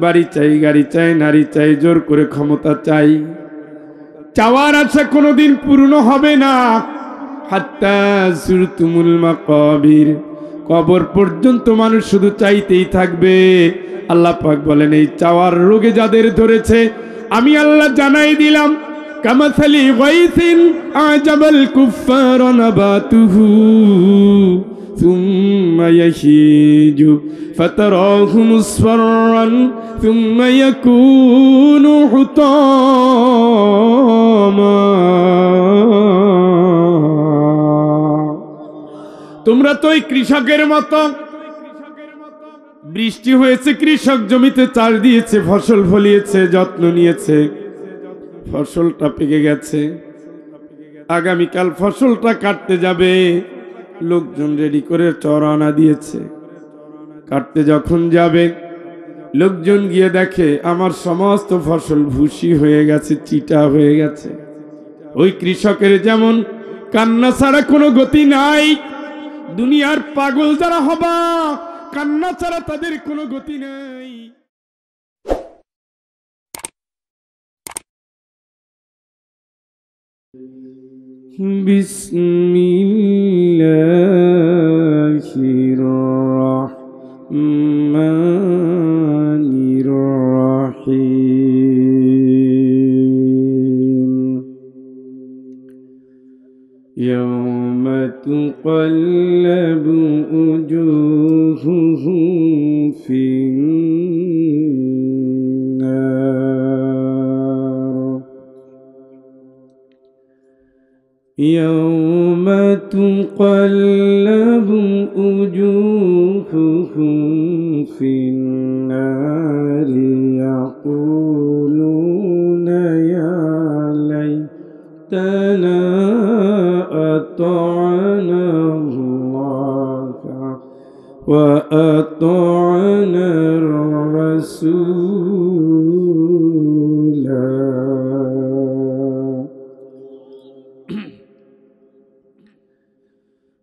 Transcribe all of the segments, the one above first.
বাড়ি চাই, গাড়ি চাই, নারী চাই, জোর করে ক্ষমতা চাই। চাওয়ার আশা কোনোদিন পূর্ণ হবে না। হাত্তা যুরতুমুল মাকাবির, কবর পর্যন্ত মানুষ শুধু চাইতেই থাকবে। আল্লাহ পাক বলেন, এই চাওয়ার রোগে যাদের ধরেছে আমি আল্লাহ জানাই দিলাম, কামাসালি গাইসিন আজাবাল কুফার নাবাতুহু সুম্মা ইয়াহিজু ফাতারাহু মুসফাররান সুম্মা ইয়াকুনু হুতামা। তোমরা তো ওই কৃষকের মতো, বৃষ্টি হয়েছে, কৃষক জমিতে চাষ দিয়েছে, ফসল ফলিয়েছে, যত্ন নিয়েছে, ফসলটা পেকে গেছে, আগামীকাল ফসলটা কাটতে যাবে, লোকজন রেডি করে চড়ানা দিয়েছে। কাটতে যখন যাবে, লোকজন গিয়ে দেখে আমার সমস্ত ফসল ভুসি হয়ে গেছে, চিটা হয়ে গেছে। ওই কৃষকের যেমন কান্না ছাড়া কোনো গতি নাই, দুনিয়ার পাগল যারা হবা, কান্না ছাড়া তাদের কোনো গতি নাই। বিসমিল্লাহির রাহমানির রাহিম। ইয়াওমা তুকাল্লাবু উজুহুহুম ফিন্নার, ইয়াওমা তুকাল্লাবু উজুহুহুম ফিন্নার ইয়াকুলুনা ইয়া লাইতানা আতা'না আল্লাহ ওয়া আতা'না রাসূলা।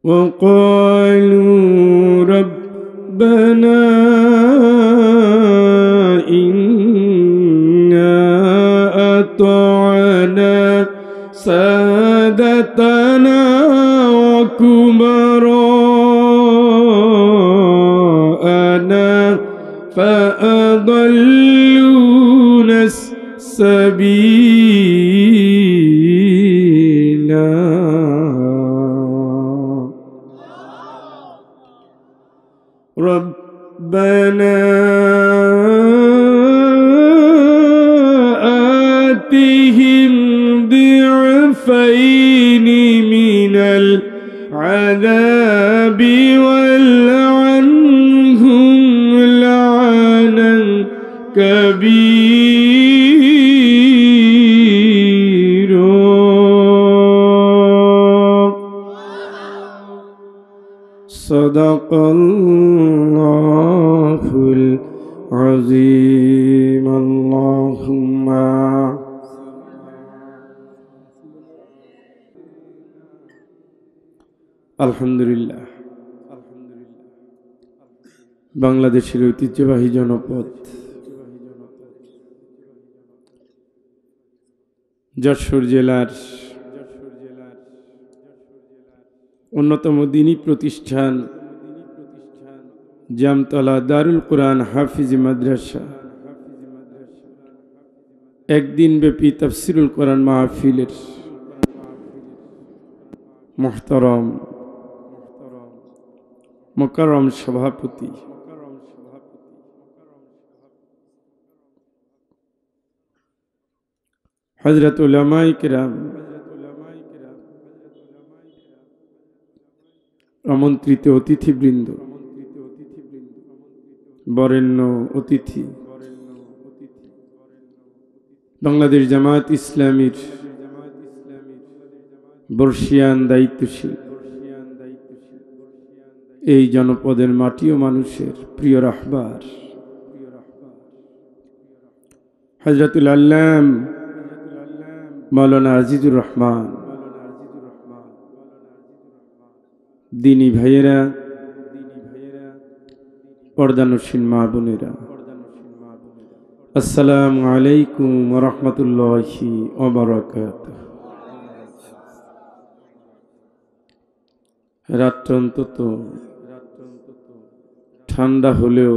وقالوا ربنا إنا أطعنا سادتنا وكبراءنا فأضلونا السبيلا ربنا آتهم ضعفين من العذاب والعنهم لعنا كبيرا صدق الله العظيم اللهم আলহামদুলিল্লাহ। বাংলাদেশের ঐতিহ্যবাহী জনপদ যশোর জেলার অন্যতম দ্বীনী প্রতিষ্ঠান জামতলা দারুল কুরআন হাফিজি মাদ্রাসা একদিন ব্যাপী তাফসিরুল কোরআন মাহফিলের মুহতারাম মুকাররম সভাপতি হযরত উলামায়ে কিরাম, আমন্ত্রিত অতিথিবৃন্দ, বরেণ্য অতিথি, বাংলাদেশ জামায়াত ইসলামীর বর্ষিয়ান দায়িত্বশীল, এই জনপদের মাটি ও মানুষের প্রিয় রাহবার হযরতুল আল্লাম মাওলানা আজিজুর রহমান, দ্বীনী ভাইয়েরা, পর্দানশীন মা বোনেরা, আসসালামু আলাইকুম ওয়া রাহমাতুল্লাহি ওয়া বারাকাতুহু। রাতটা অন্তত ঠান্ডা হলেও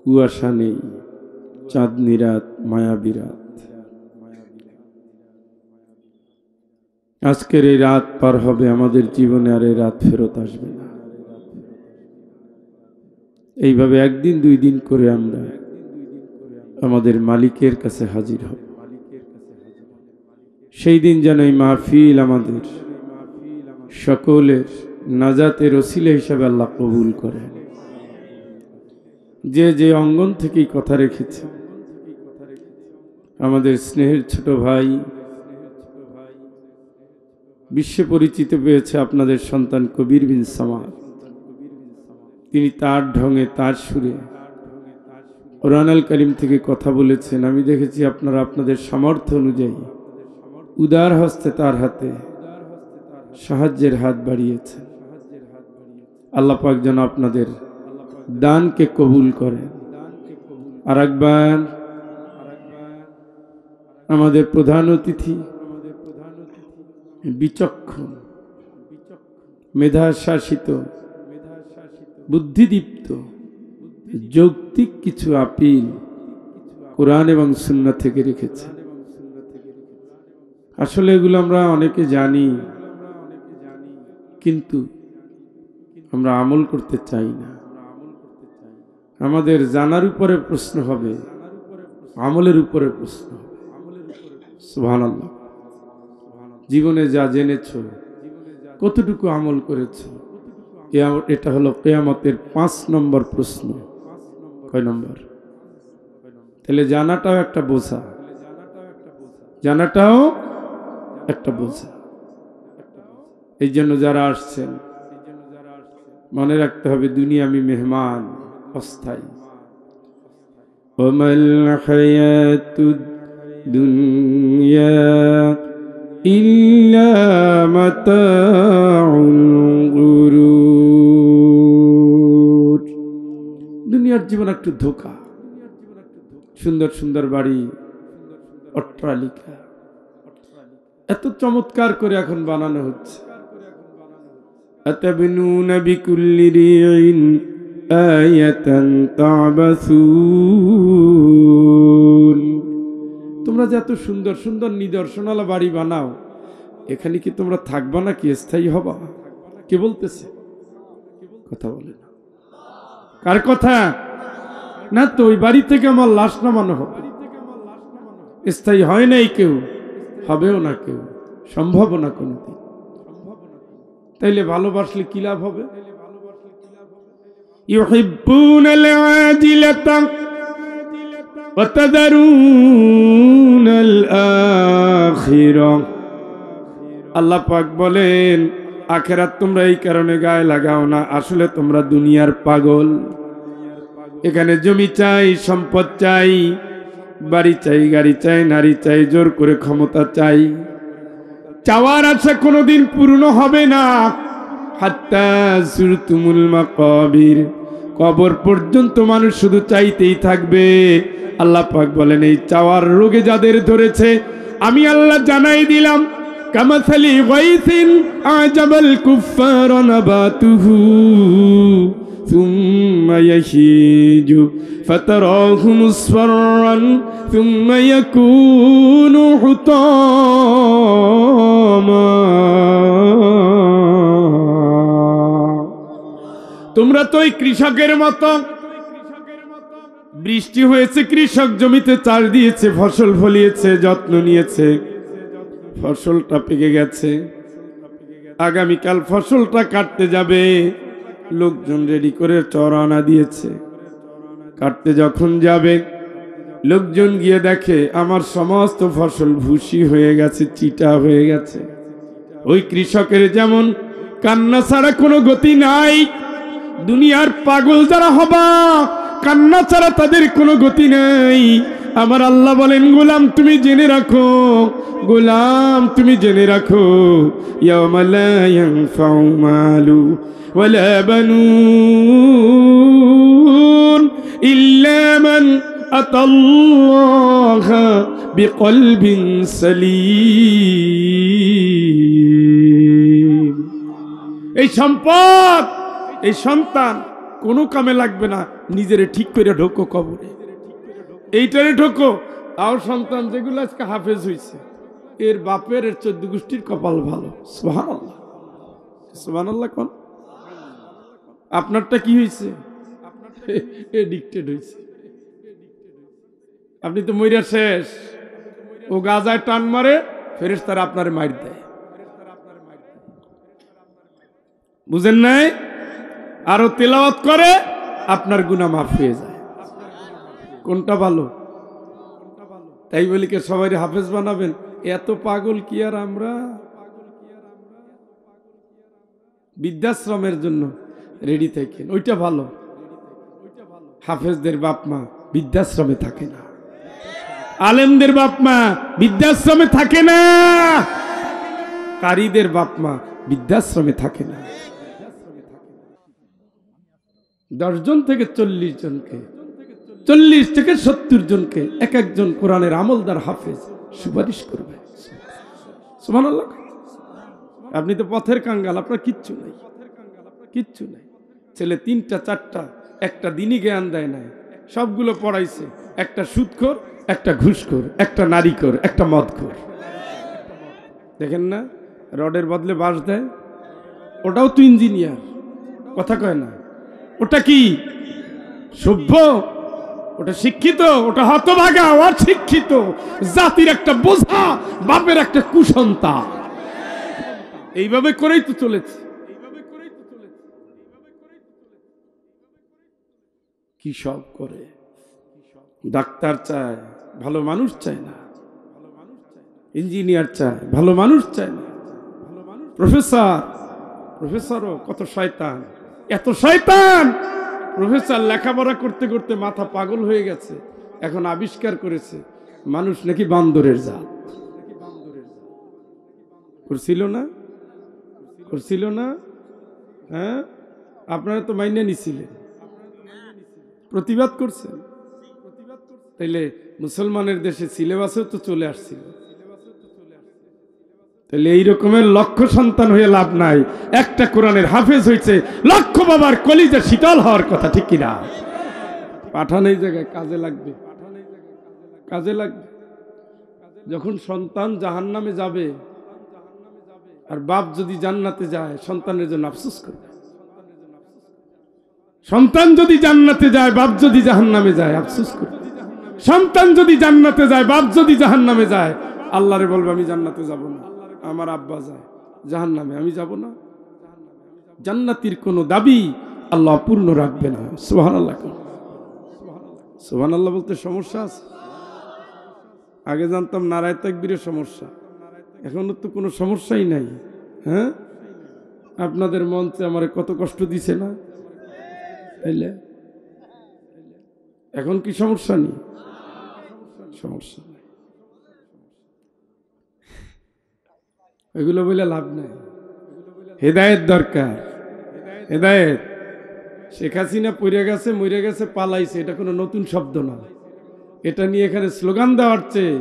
কুয়াশা নেই, চাঁদনি রাত, মায়াবী রাত। আজকের এই রাত পার হবে, আমাদের জীবনে আর এই রাত ফেরত আসবে না। এইভাবে একদিন দুই দিন করে আমরা আমাদের মালিকের কাছে হাজির হব। সেই দিন যেন এই মাহফিল আমাদের সকলের নাজাতের ওসিলা হিসাবে আল্লাহ কবুল করেন। যে যে অঙ্গন থেকেই কথা রেখেছে, আমাদের স্নেহের ছোট ভাই বিশ্বে পরিচিত পেয়েছে আপনাদের সন্তান কবির বিন সামাদ। তিনি তার ঢঙে, তার সুরে কোরআন আল কারীম থেকে কথা বলেছেন। আমি দেখেছি আপনারা আপনাদের সামর্থ্য অনুযায়ী উদার হস্তে তার হাতে সাহায্যের হাত বাড়িয়েছেন। আল্লাহ পাক যেন আপনাদের দানকে কবুল করেন। আর একবার আমাদের প্রধান অতিথি, বিচক্ষণ, মেধা শাসিত, বুদ্ধিদীপ্ত, যৌক্তিক কিছু আপিল কোরআন এবং সুন্নাহ থেকে রেখেছে। আসলে এগুলো আমরা অনেকে জানি, কিন্তু আমরা আমল করতে চাই না। আমাদের জানার উপরে প্রশ্ন হবে, আমলের উপরে প্রশ্ন হবে। সুবহানাল্লাহ। জীবনে যা জেনেছো কতটুকু আমল করেছো, এটা হলো কিয়ামতের 5 নম্বর প্রশ্ন। কয় নম্বর? তাহলে জানাটাও একটা বোঝা, জানাটাও একটা বোঝা। এই জন্য যারা আসছেন মনে রাখতে হবে, দুনিয়া আমি মেহমান, অস্থায়ী। ওয়ামাল হায়াতুদ দুনিয়া ইল্লা মাতাউল গুরুর। দুনিয়ার জীবন একটু ধোঁকা। সুন্দর সুন্দর বাড়ি, অট্টালিকা এত চমৎকার করে এখন বানানো হচ্ছে। আতাবনুনা বিকুল্লি রিইন আয়াতান তাবাসুন। তোমরা যে এত সুন্দর সুন্দর নিদর্শনালা বাড়ি বানাও, এখানে কি তোমরা থাকবা না, কি স্থায়ী হবা? কে বলতেছে? কথা বলে না। কার কথা? না তো, ওই বাড়ি থেকে আমার লাশ নামানো হবে। স্থায়ী হয় নাই কেউ, হবেও না কেউ, সম্ভব না কোনদিন। তাইলে ভালোবাসলে কি লাভ হবে? ইউহিব্বুনাল আজিলাতা ওয়া তাযারুনাল আখিরাহ। আল্লাহ পাক বলেন, আখিরাত তোমরা এই কারণে গায়ে লাগাও না, আসলে তোমরা দুনিয়ার পাগল। এখানে জমি চাই, সম্পদ চাই, বাড়ি চাই, গাড়ি চাই, নারী চাই, জোর করে ক্ষমতা চাই। চাওয়ার আশা কোনোদিন পূর্ণ হবে না। হাত্তা যুরতুমুল মাকাবির, কবর পর্যন্ত মানুষ শুধু চাইতেই থাকবে। আল্লাহ পাক বলেন, এই চাওয়ার রোগে যাদের ধরেছে, আমি আল্লাহ জানাই দিলাম, কামাসালি গাইসিন আজাবাল কুফার নাবাতুহু সুম্মা ইয়াহিজু ফাতারাহু মুসফাররান সুম্মা ইয়াকুনু হুতামা। তোমরা তো ওই কৃষকের মতো, বৃষ্টি হয়েছে, কৃষক জমিতে চাষ দিয়েছে, ফসল ফলিয়েছে, যত্ন নিয়েছে, ফসলটা পেকে গেছে। আগামীকাল ফসলটা কাটতে যাবে, লোকজন রেডি করে চড়ানা দিয়েছে। কাটতে যখন যাবে, লোকজন গিয়ে দেখে আমার সমস্ত ফসল ভুসি হয়ে গেছে, চিটা হয়ে গেছে। ওই কৃষকের যেমন কান্না ছাড়া কোনো গতি নাই, দুনিয়ার পাগল যারা হবা, কান্না ছাড়া তাদের কোনো গতি নেই। আমার আল্লাহ বলেন, গোলাম তুমি জেনে রাখো, গোলাম তুমি জেনে রাখো, ইয়াওমা লা ইয়ানফাউ মালু ওয়ালা বানুন يؤمنون إلا من أتى الله بقلب سليم এই সম্পদ এই সন্তান কোনো কামে লাগবে না, নিজেরে ঠিক করে ঢোকো কবরে, এইটারে ঢোকো। আর সন্তান যেগুলো আজকে হাফেজ হয়েছে এর বাপের এর 14 গোষ্ঠীর কপাল ভালো। সুবহানাল্লাহ, সুবহানাল্লাহ। কোন আপনারটা কি হয়েছে? এডিক্টেড হয়েছে। আপনি তো মইরা শেষ। ও গাজায় টান মারে, ফেরেশতারা আপনারে মার দেয়। বুঝেন নাই? আরো তেলাওয়াত করে, আপনার গুনাহ মাফ হয়ে যায়। কোনটা ভালো? তাই বলি কে সবাই হাফেজ বানাবেন? এত পাগল কি আর আমরা? বৃদ্ধাশ্রমের জন্য রেডি থাকেন, ওইটা ভালো। হাফেজদের বাপ মা বৃদ্ধাশ্রমে থাকে না, আলেমদের বাপ মা বৃদ্ধাশ্রমে থাকে না, কারীদের বাপ মা বৃদ্ধাশ্রমে থাকে না। 10 জন থেকে 40 জনকে, 40 থেকে 70 জনকে এক একজন কোরআনের আমলদার হাফেজ সুপারিশ করবে। সুবহানাল্লাহ। আপনি তো পথের কাঙ্গাল, আপনার কিচ্ছু নাই, কিচ্ছু নাই। ছেলে 3টা 4টা, একটা দিনই জ্ঞান দেয় নাই, সবগুলো পড়াইছে। একটা সুদখোর, একটা ঘুষখোর, একটা নারীখোর, একটা মদখোর। দেখেন না, রডের বদলে বাঁশ দেয়। ওটাও তো ইঞ্জিনিয়ার, কথা কয় না। ওটা কি সভ্য? ওটা শিক্ষিত? ওটা হতভাগা, অশিক্ষিত জাতির একটা বোঝা, বাপের একটা কুসন্তান। এইভাবে করেই তো চলেছে। কি সব করে। ডাক্তার চায়, ভালো মানুষ চায় না। ইঞ্জিনিয়ার চায়, ভালো মানুষ চায় না। প্রফেসরও কত শয়তান, এত শয়তান। প্রফেসর লেখাপড়া করতে করতে মাথা পাগল হয়ে গেছে, এখন আবিষ্কার করেছে মানুষ নাকি বান্দরের জাত। করছিল না? করছিল না? হ্যাঁ, আপনারা তো মাইনে নিছিলেন, প্রতিবাদ করছেন। তাইলে মুসলমানের দেশে সিলেবাসেও তো চলে আসছিল। তাহলে এই রকমের লক্ষ সন্তান হয়ে লাভ নাই। একটা কোরআনের হাফেজ হয়েছে, লক্ষ বাবার কলিজা শীতল হওয়ার কথা, ঠিক কিনা? পাঠান এই জায়গায় কাজে লাগবে, কাজে লাগবে। যখন সন্তান জাহান্নামে যাবে আর বাপ যদি জান্নাতে যায়, সন্তানের জন্য আফসোস করবে। সন্তান যদি জান্নাতে যায়, বাপ যদি জাহান্নামে যায়, আফসোস করবে। সন্তান যদি জান্নাতে যায়, বাপ যদি জাহান্নামে যায়, আল্লাহরে বলবে আমি জান্নাতে যাব না, আমার আব্বা যায় জাহান্নামে, আমি যাব না। জান্নাতির কোনো দাবি আল্লাহ পূর্ণ রাখবে না। সুবহানাল্লাহ। সুবহানাল্লাহ বলতে সমস্যা আছে? আগে জানতাম নারায়ে তাকবীরের সমস্যা, এখন তো কোনো সমস্যাই নাই। হ্যাঁ, আপনাদের মঞ্চে আমারে কত কষ্ট দিছে না? তাইলে এখন কি সমস্যা নেই? সমস্যা নেই। এগুলো বলে লাভ নাই। হেদায়েত দরকার, হেদায়েত। শেখ হাসিনা পড়ে গেছে, মরে গেছে, পালাইছে, এটা কোনো নতুন শব্দ না। এটা নিয়ে এখানে স্লোগান দেওয়ার চেয়ে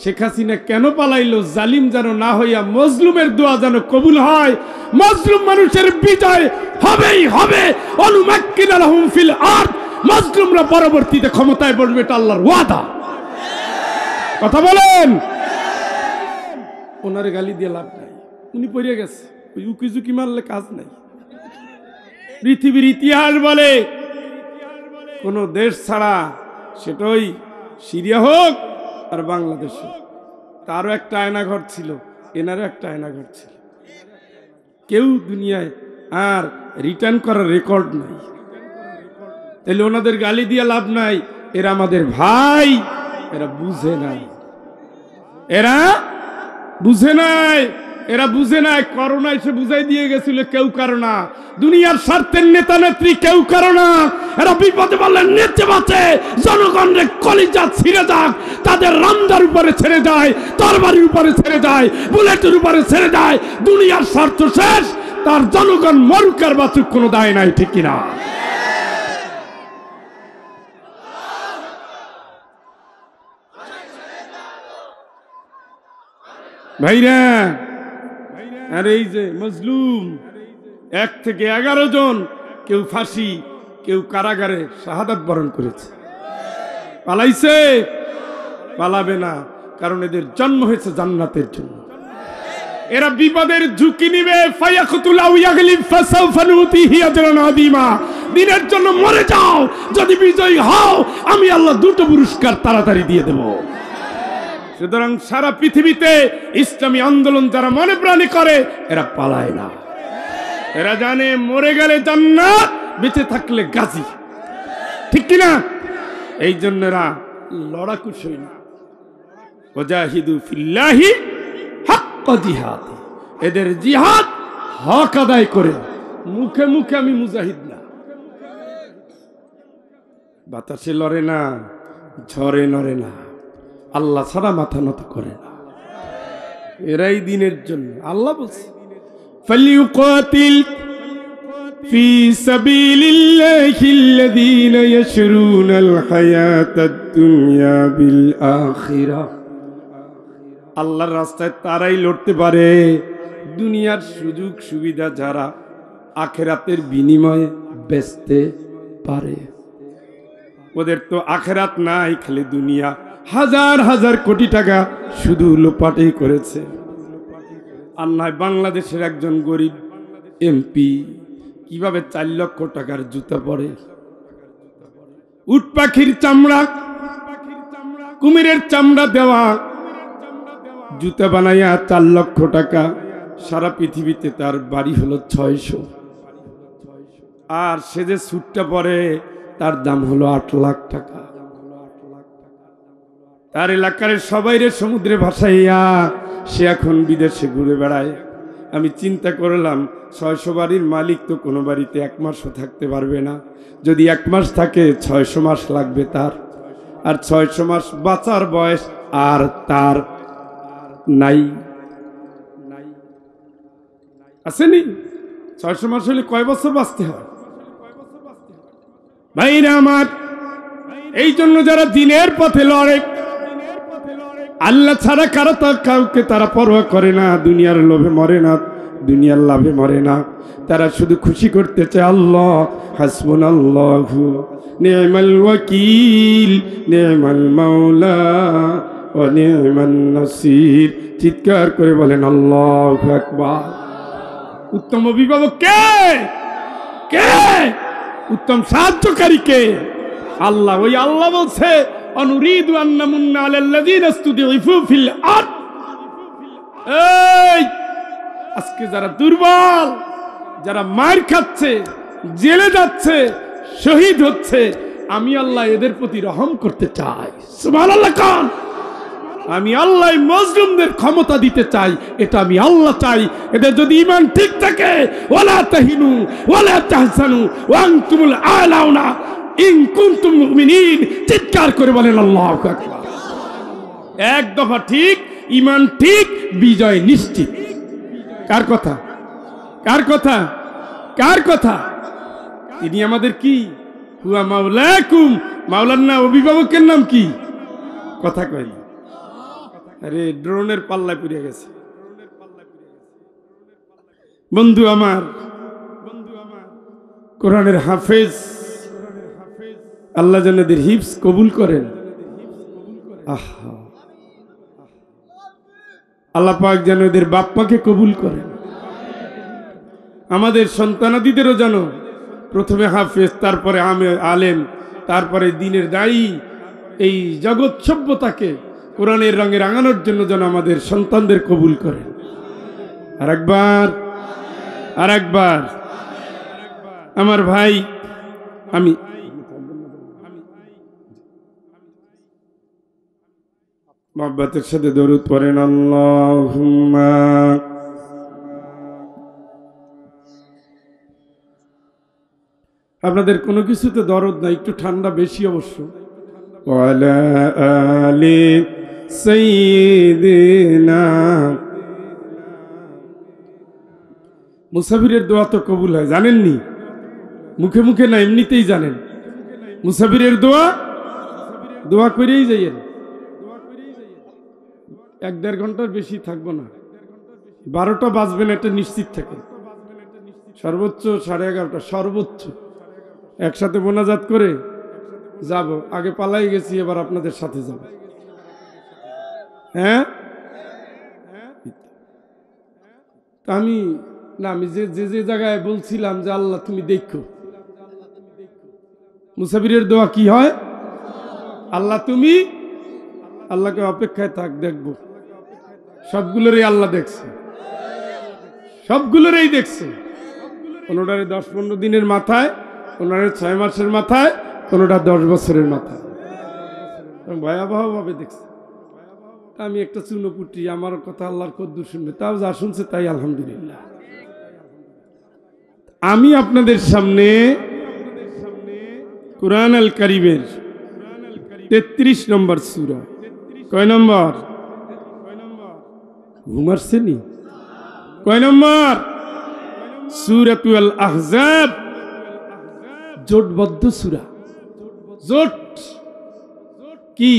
শেখ হাসিনা কেন পালাইলো, জালিম যেন না হইয়া মজলুমের দোয়া যেন কবুল হয়, মজলুম মানুষের বিজয় হবেই হবে। অনুমাক্কিনা লাহুম ফিল আরদ, মজলুমরা পরবর্তীতে ক্ষমতায় বসবে, এটা আল্লাহর ওয়াদা। কথা বলেন। ওনারে গালি দিয়ে লাভ নাই, উনি পড়ে গেছে। ওই উকিঝুঁকি মারলে কাজ নাই। পৃথিবীর ইতিহাস বলে কোন দেশ ছাড়া, সেটাই সিরিয়া হোক আর বাংলাদেশ হোক, তারও একটা আয়নাঘর ছিল, এনারও একটা আয়নাঘর ছিল। কেউ দুনিয়ায় আর রিটার্ন করার রেকর্ড নাই। তাহলে ওনাদের গালি দিয়ে লাভ নাই। এরা আমাদের ভাই, এরা বুঝে নাই, এরা বুঝে নাই, এরা বুঝে নাই। করোনা এসে বুঝাই দিয়ে গেছিল কেউ কারো না, দুনিয়ার স্বার্থের নেতা নেত্রী কেউ কারো না। এরা বিপদে বললেন নেচে বাঁচে, জনগণের কলিজা ছিঁড়ে যাক, তাদের রামদার উপরে ছেড়ে যায়, তরবারির উপরে ছেড়ে যায়, বুলেটের উপরে ছেড়ে যায়। দুনিয়ার স্বার্থ শেষ, তার জনগণ মরুক আর বাঁচুক, কোনো দায় নাই, ঠিক কিনা? ভাইরা। আর এই যে মজলুম 1 থেকে 11 জন, কেউ ফাঁসি, কেউ কারাগারে শাহাদাত বরণ করেছে। পালাইছে? পালাবে না, কারণ এদের জন্ম হয়েছে জান্নাতের জন্য। এরা বিপদের ঝুঁকি নিবে। দিনের জন্য মরে যাও, যদি বিজয়ী হও আমি আল্লাহ 2টো পুরস্কার তাড়াতাড়ি দিয়ে দেব। সুতরাং সারা পৃথিবীতে ইসলামী আন্দোলন যারা মনে প্রাণে করে এরা পালায় না। এরা জানে মরে গেলে জান্নাত, বেঁচে থাকলে গাজী। ঠিক কিনা? এই জন্য এরা লড়াকু সৈন্য। ওয়াজাহিদু ফিল্লাহি হাক্কা জিহাদ। এদের জিহাদ হক আদায় করে। মুখে মুখে আমি মুজাহিদ না। বাতাসে লড়ে না, ঝড়ে নড়ে না, আল্লাহ ছাড়া মাথা নত করে না। এরাই দিনের জন্য। আল্লাহ বলছে ফালিউকাতিল ফি সাবিলিল্লাহিল্লাযীনা ইয়াশরুনাল হায়াতাদ দুনিয়া বিল আখিরাহ। আল্লাহর রাস্তায় তারাই লড়তে পারে দুনিয়ার সুযোগ সুবিধা যারা আখিরাতের বিনিময়ে বেচতে পারে। ওদের তো আখিরাত নাই, খালি দুনিয়া। হাজার হাজার কোটি টাকা শুধু লোপাটেই করেছে। আর নয় বাংলাদেশের একজন গরিব এমপি কিভাবে 4 লক্ষ টাকার জুতা পরে। উট পাখির চামড়া, কুমিরের চামড়া দেওয়া জুতা বানাইয়া 4 লক্ষ টাকা। সারা পৃথিবীতে তার বাড়ি হলো 600। আর সে যে স্যুটটা পরে তার দাম হলো 8 লাখ টাকা। তার এলাকার সবাইরে সমুদ্রে ভাসাইয়া সে এখন বিদেশে ঘুরে বেড়ায়। আমি চিন্তা করলাম 600 বাড়ির মালিক তো কোনো বাড়িতে 1 মাসও থাকতে পারবে না। যদি 1 মাস থাকে 600 মাস লাগবে তার। আর 600 মাস বাঁচার বয়স আর তার নাই। আসেনি? 600 মাস হলে কয় বছর বাঁচতে হয় ভাইরা আমার? এই জন্য যারা দিনের পথে লড়ে, আল্লাহ ছাড়া কাউকে তারা পরোয়া করে না। দুনিয়ার লোভে মরে না, দুনিয়ার লাভে মরে না। তারা শুধু খুশি করতে চায় আল্লাহ হাসবুনাল্লাহু নি'মাল ওয়াকিল নি'মাল মাওলা ওয়া নি'মান নাসির। চিৎকার করে বলেন আল্লাহু আকবার। উত্তম অভিভাবক কে? কে উত্তম সাহায্যকারী? কে? আল্লাহ। ওই আল্লাহ বলছে অনুরিদু আন নামুন্না আলাল্লাযীনা ইসতুদিফু ফিল আরদ। এই আজকে যারা দুর্বল, যারা মার খাচ্ছে, জেলে যাচ্ছে, শহীদ হচ্ছে, আমি আল্লাহ এদের প্রতি রহম করতে চাই। সুবহানাল্লাহ কান। আমি আল্লাহ মুসলিমদের ক্ষমতা দিতে চাই, এটা আমি আল্লাহ চাই। এদের যদি ঈমান ঠিক থাকে, ওয়ালা তাহিনু ওয়ালা তাহসানু ওয়া আনতুমুল আলাউনা ইন কুনতুম মুমিনিন। চিৎকার করে বলেন আল্লাহু আকবার। এক দফা ঠিক, ঈমান ঠিক, বিজয় নিশ্চিত। কার কথা? কার কথা? কার কথা? তিনি আমাদের কি? হুয়া মাওলাকুম। মাওলার না অভিভাবকের নাম কি? কথা কইল। আরে ড্রোনের পাল্লায় পড়ে গেছে। বন্ধু আমার, কোরআনের হাফেজ, আল্লাহ যেন এদের হিফজ কবুল করেন। আহা, আল্লাহ পাক যেন এদের বাপ্পাকে কবুল করেন। আমাদের সন্তানাদিদেরও যেন প্রথমে হাফেজ, তারপরে আলেম, তারপরে দ্বীনের দায়ী, এই জগৎ সভ্যতাকে কোরআনের রঙে রাঙানোর জন্য যেন আমাদের সন্তানদের কবুল করেন। আর একবার আমার ভাই, আমি মহব্বতের সাথে দরুদ পড়েন আল্লাহুম্মা। আপনাদের কোনো কিছুতে দরদ নাই, একটু ঠান্ডা বেশি অবশ্য। ওয়ালা আলি সাইয়্যিদিনা। মুসাফিরের দোয়া তো কবুল হয়, জানেননি? মুখে মুখে না, এমনিতেই জানেন। মুসাফিরের দোয়া করেই যাইয়েন। 1-1.5 ঘন্টার বেশি থাকবো না, 12টা বাজবে না এটা নিশ্চিত থাকে, সর্বোচ্চ 11:30, সর্বোচ্চ। একসাথে মোনাজাত করে যাব, আগে পালাই গেছি, এবার আপনাদের সাথে যাব। হ্যাঁ, আমি যে যে জায়গায় বলছিলাম যে আল্লাহ তুমি দেখো, মুসাফিরের দোয়া কি হয়? আল্লাহ তুমি, আল্লাহকে অপেক্ষায় থাক, দেখবো। সবগুলোরই আল্লাহ দেখছে, সবগুলোরই দেখছে। কোনোটারে 10-15 দিনের মাথায়, কোনোটারে 6 মাসের মাথায়, কোনোটা 10 বছরের মাথায়, ভয়াবহ ভাবে দেখছে। আমি একটা চুনোপুটি, আমার কথা আল্লাহর কদ্দুর শুনবে, তাও যা শুনছে তাই আলহামদুলিল্লাহ। আমি আপনাদের সামনে কুরআন আল কারীমের 33 নম্বর সূরা, কয় নম্বর? ঘুমারছেনি? কয় নম্বর? সূরাতুল আহজাব, জোটবদ্ধ সূরা। জোট কি?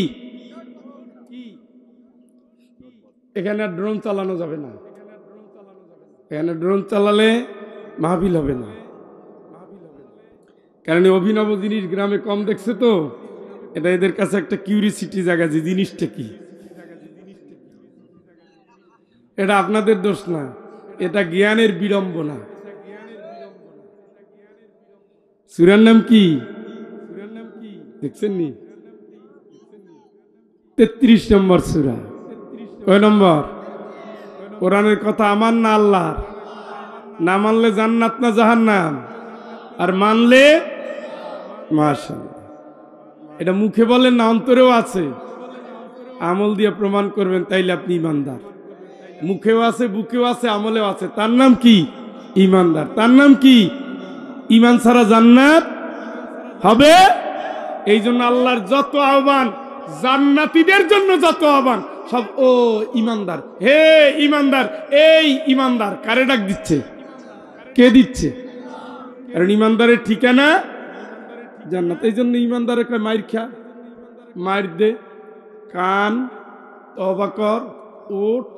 এখানে ড্রোন চালানো যাবে না, এখানে ড্রোন চালালে মাহফিল হবে না, কারণ অভিনব জিনিস গ্রামে কম দেখছে তো, এটা এদের কাছে একটা কিউরিসিটি জায়গা যে জিনিসটা কি। এটা আপনাদের দোষ না, এটা জ্ঞানের বিড়ম্বনা। সূরার নাম কি দেখছেন নি? 33 নম্বর সূরা। কয় নম্বর? কোরআনের কথা আমার না আল্লাহর? না মানলে জান্নাত না জাহান্নাম, আর মানলে মাশাআল্লাহ। এটা মুখে বলেন না, অন্তরেও আছে, আমল দিয়ে প্রমাণ করবেন, তাইলে আপনি ইমানদার। মুখেও আছে, বুকেও আছে, আমলেও আছে, তার নাম কি? ইমানদার। তার নাম কি? ইমান ছাড়া জান্নাত হবে? এই জন্য আল্লাহর যত আহ্বান, জান্নাতীদের জন্য যত আহ্বান, সব ও ইমানদার, হে ইমানদার, এই ইমানদার। কারে ডাক দিচ্ছে? কে দিচ্ছে? কারণ ইমানদারের ঠিকানা জান্নাত। এই জন্য ইমানদারের কয় মাইর খা, মাইর দে, কান, তওবা কর, উঠ,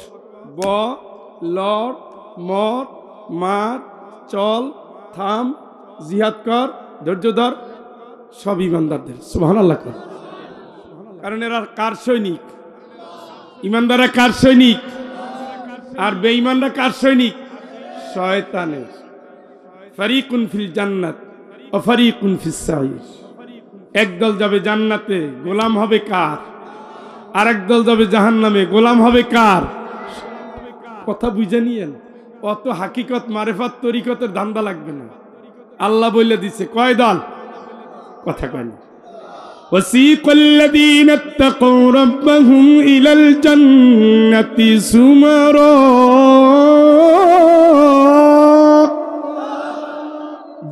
ব, লড়, মর, মার, চল, থাম, জিহাদ কর, ধৈর্য ধর, সব ইমানদারদের। সুবহানাল্লাহ। কারণ এরা কার সৈনিক? ইমানদাররা কার সৈনিক? আর বেঈমানরা কার সৈনিক? শয়তানের। ফারিকুন ফিল জান্নাত ওয়া ফারিকুন ফিস সাঈর। একদল যাবে জান্নাতে, গোলাম হবে কার? আর একদল যাবে জাহান্নামে, গোলাম হবে কার? কথা বুঝে নিয়েন, অত হাকিকত মারেফাত তরিকতের ধান্দা লাগবে না। আল্লাহ বলে দিছে কয় দল, কথা কয় না। وسيق الذين اتقوا ربهم إلى الجنة زمرا।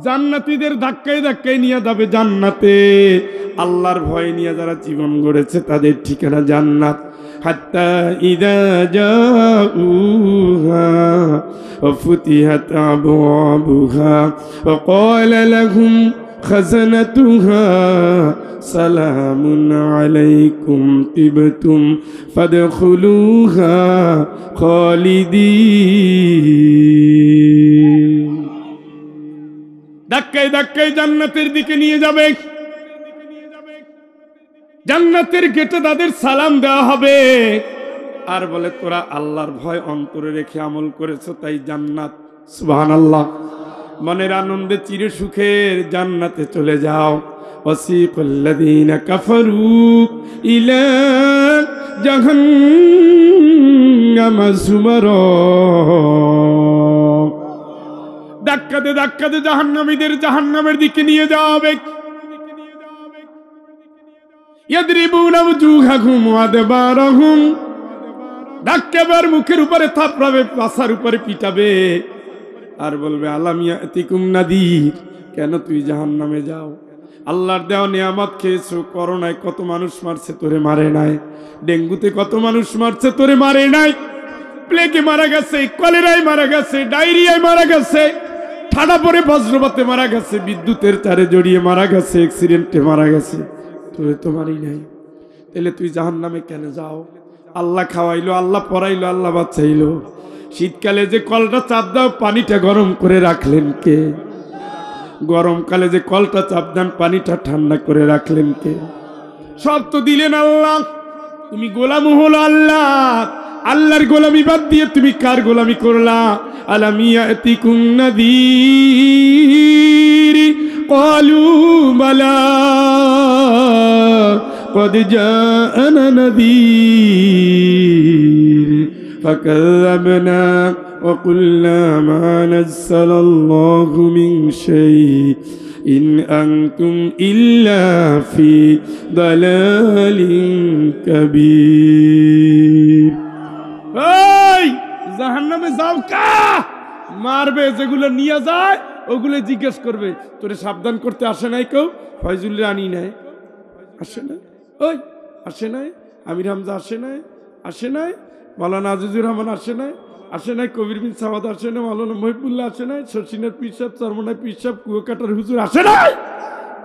জান্নাতীদের ধাক্কায় ধাক্কায় নিয়ে যাবে জান্নাতে। আল্লাহর ভয় নিয়ে যারা জীবন গড়েছে তাদের ঠিকানা জান্নাত। হাত্তা ইযা জাউহা ওয়া ফুতিহাত আবওয়াবুহা ওয়া ক্বালা লাহুম খাযানাতুহা সালামুন আলাইকুম তিবতুম ফাদখুলুহা খালিদিন। ধাক্কায় ধাক্কায় জান্নাতের দিকে নিয়ে যাবে। জান্নাতের গেটে তাদের সালাম দেওয়া হবে, আর বলে তোরা আল্লাহর ভয় অন্তরে রেখে আমল করেছো তাই জান্নাত। সুবহানাল্লাহ। মনের আনন্দে চির সুখের জান্নাতে চলে যাও। ওয়াসিকাল্লাযীনা কাফারু ইলা জাহান্নামা যুমারা। ধাক্কাতে ধাক্কাতে জাহান্নামীদের জাহান্নামের দিকে নিয়ে যাওয়া হবে। ইয়াদরিবুনা ওয়াজুহাহুম ওয়া আদবারহুম। ধাক্কাবার মুখের উপরে থাপড়াবে, পাছার উপরে পিটাবে, আর বলবে আলাম ইয়াতিকুম নাদির, কেন তুই জাহান্নামে যাও? আল্লাহর দেওয়া নিয়ামত খেয়েছো, করোনায় কত মানুষ মারছে তোরে মারে নাই, ডেঙ্গুতে কত মানুষ মারছে তোরে মারে নাই, প্লেগে মারা গেছে, কলেরায় মারা গেছে, ডায়রিয়ায় মারা গেছে, ঠাডা পরে বজ্রপাতে মারা গেছে, বিদ্যুতের তারে জড়িয়ে মারা গেছে, অ্যাক্সিডেন্টে মারা গেছে, তোরে তো মারি নাই। তাহলে তুই জাহান্নামে কেন যাও? আল্লাহ খাওয়াইলো, আল্লাহ পড়াইলো, আল্লাহ বাঁচাইলো। শীতকালে যে কলটা চাপ দাও পানিটা গরম করে রাখলেন কে? গরমকালে যে কলটা চাপ দেন পানিটা ঠান্ডা করে রাখলেন কে? সব তো দিলেন আল্লাহ। তুমি গোলাম হলো আল্লাহ, আল্লাহর গোলামি বাদ দিয়ে তুমি কার গোলামি করলা? আলাম ইয়াতিকুম নাযীর ক্বালু বালা قد جاءنا نذير فكذبنا وقلنا ما نزل الله من شيء إن أنتم إلا في ضلال كبير। এই জাহান্নামে যাও কা মারবে, যেগুলো নিয়ে যায় ওগুলো জিজ্ঞেস করবে তোরে সাবধান করতে আসে নাই কেউ? ফয়জুল রানী নাই, আসে না? ওই আসে নাই? আমির হামজা আসে নাই? আসে নাই? মাওলানা আজিজুর রহমান আসে নাই? আসে নাই? কবির বিন সাওয়াদ আসে নাই? মাওলানা মহিবুল্লাহ আসে নাই? শর্ষিনার পীর সাহেব, চরমনায় পীর সাহেব, কুয়াকাটার হুজুর আসে নাই?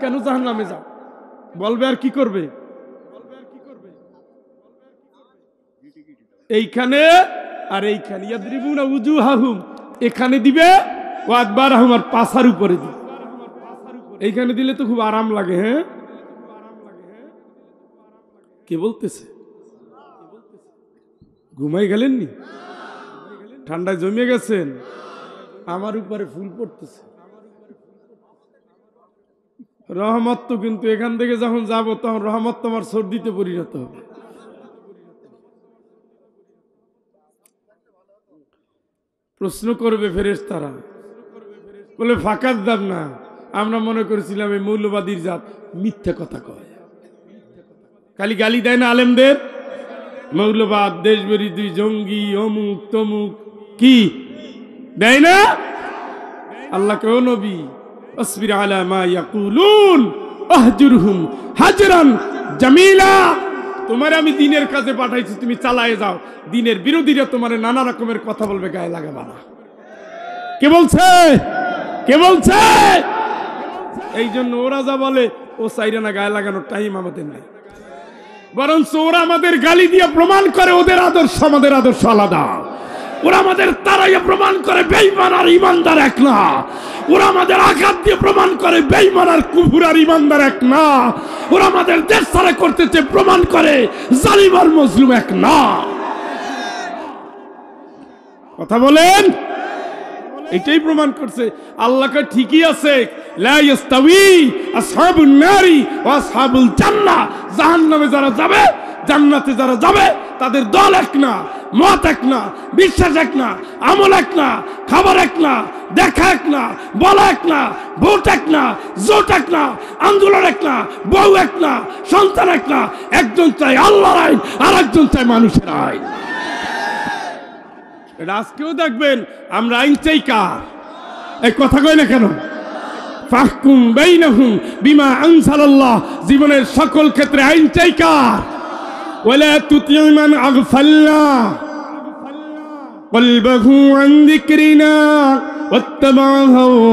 কেন জাহান্নামে যাও? বলবে আর কি করবে? এইখানে আর এইখানে ইয়াদরিবুনা উজুহাহুম, এখানে দিবে ও আদবারহুম, আর পাছার উপরে দিবে। এইখানে দিলে তো খুব আরাম লাগে। হ্যাঁ, কে বলতেছে? ঘুমাই গেলেন নি? ঠান্ডায় জমিয়ে গেছেন? আমার উপরে ফুল পড়তেছে। রহমত তো কিন্তু এখান থেকে যখন যাবো তখন রহমত তোমার সর্দিতে পরিণত হবে। প্রশ্ন করবে ফেরেশতারা, বলে ফাঁকার দাম না, আমরা মনে করেছিলাম এই মৌলবাদীর জাত মিথ্যা কথা কয়, খালি গালি দেয় না আলেমদের? মৌলবাদ, দেশবিরোধী, জঙ্গি, অমুক তমুক কি দেয় না? আল্লাহ কে, ও নবী, আসবির আলা মা ইয়াকুলুন আহজুরহুম হাজরান জামিলা। তোমার আমি দিনের কাজে পাঠাইছি, তুমি চালায়ে যাও। দিনের বিরোধীরা তোমার নানা রকমের কথা বলবে, গায়ে লাগাবা না। কে বলছে? কে বলছে? এই জন্য ওরা যা বলে ও চাইরে না, গায়ে লাগানোর টাইম আমাদের নেই। বরঞ্চ ওরা আমাদের গালি দিয়ে প্রমাণ করে ওদের আদর্শ আমাদের আদর্শ আলাদা। ওরা আমাদের তারাইয়া প্রমাণ করে বেঈমান আর ঈমানদার এক না। ওরা আমাদের আঘাত দিয়ে প্রমাণ করে বেঈমান আর কুফর আর ঈমানদার এক না। ওরা আমাদের দেশ ছাড়া করতেছে প্রমাণ করে জালিম আর মজলুম এক না। কথা বলেন, এটাই প্রমাণ করছে। আল্লাহকে ঠিকই আছে, লা ইস্তাওয়ি আসহাবুন নারি ওয়া আসহাবুল জান্নাহ। জাহান্নামে যারা যাবে, জান্নাতে যারা যাবে, তাদের দল এক না, মত এক না, বিশ্বাস এক না, আমল এক না, খাবার এক না, দেখা এক না, বলা এক না, ভোট এক না, জোট এক না, আন্দোলন এক না, বউ এক না, সন্তান এক না। একজন চাই আল্লাহর আইন, আর একজন চাই মানুষের আইন। আজকেও দেখবেন আমরা আইন চাই কার? এই কথা কই না কেন? ফাহকুম বাইনাহুম বিমা আনজালাল্লাহ। জীবনের সকল ক্ষেত্রে আইন চাই কার? ওয়ালা তুতি মান আগফালনা কলবহু আন যিকরিনা ওয়াত্তাবা হাওয়া।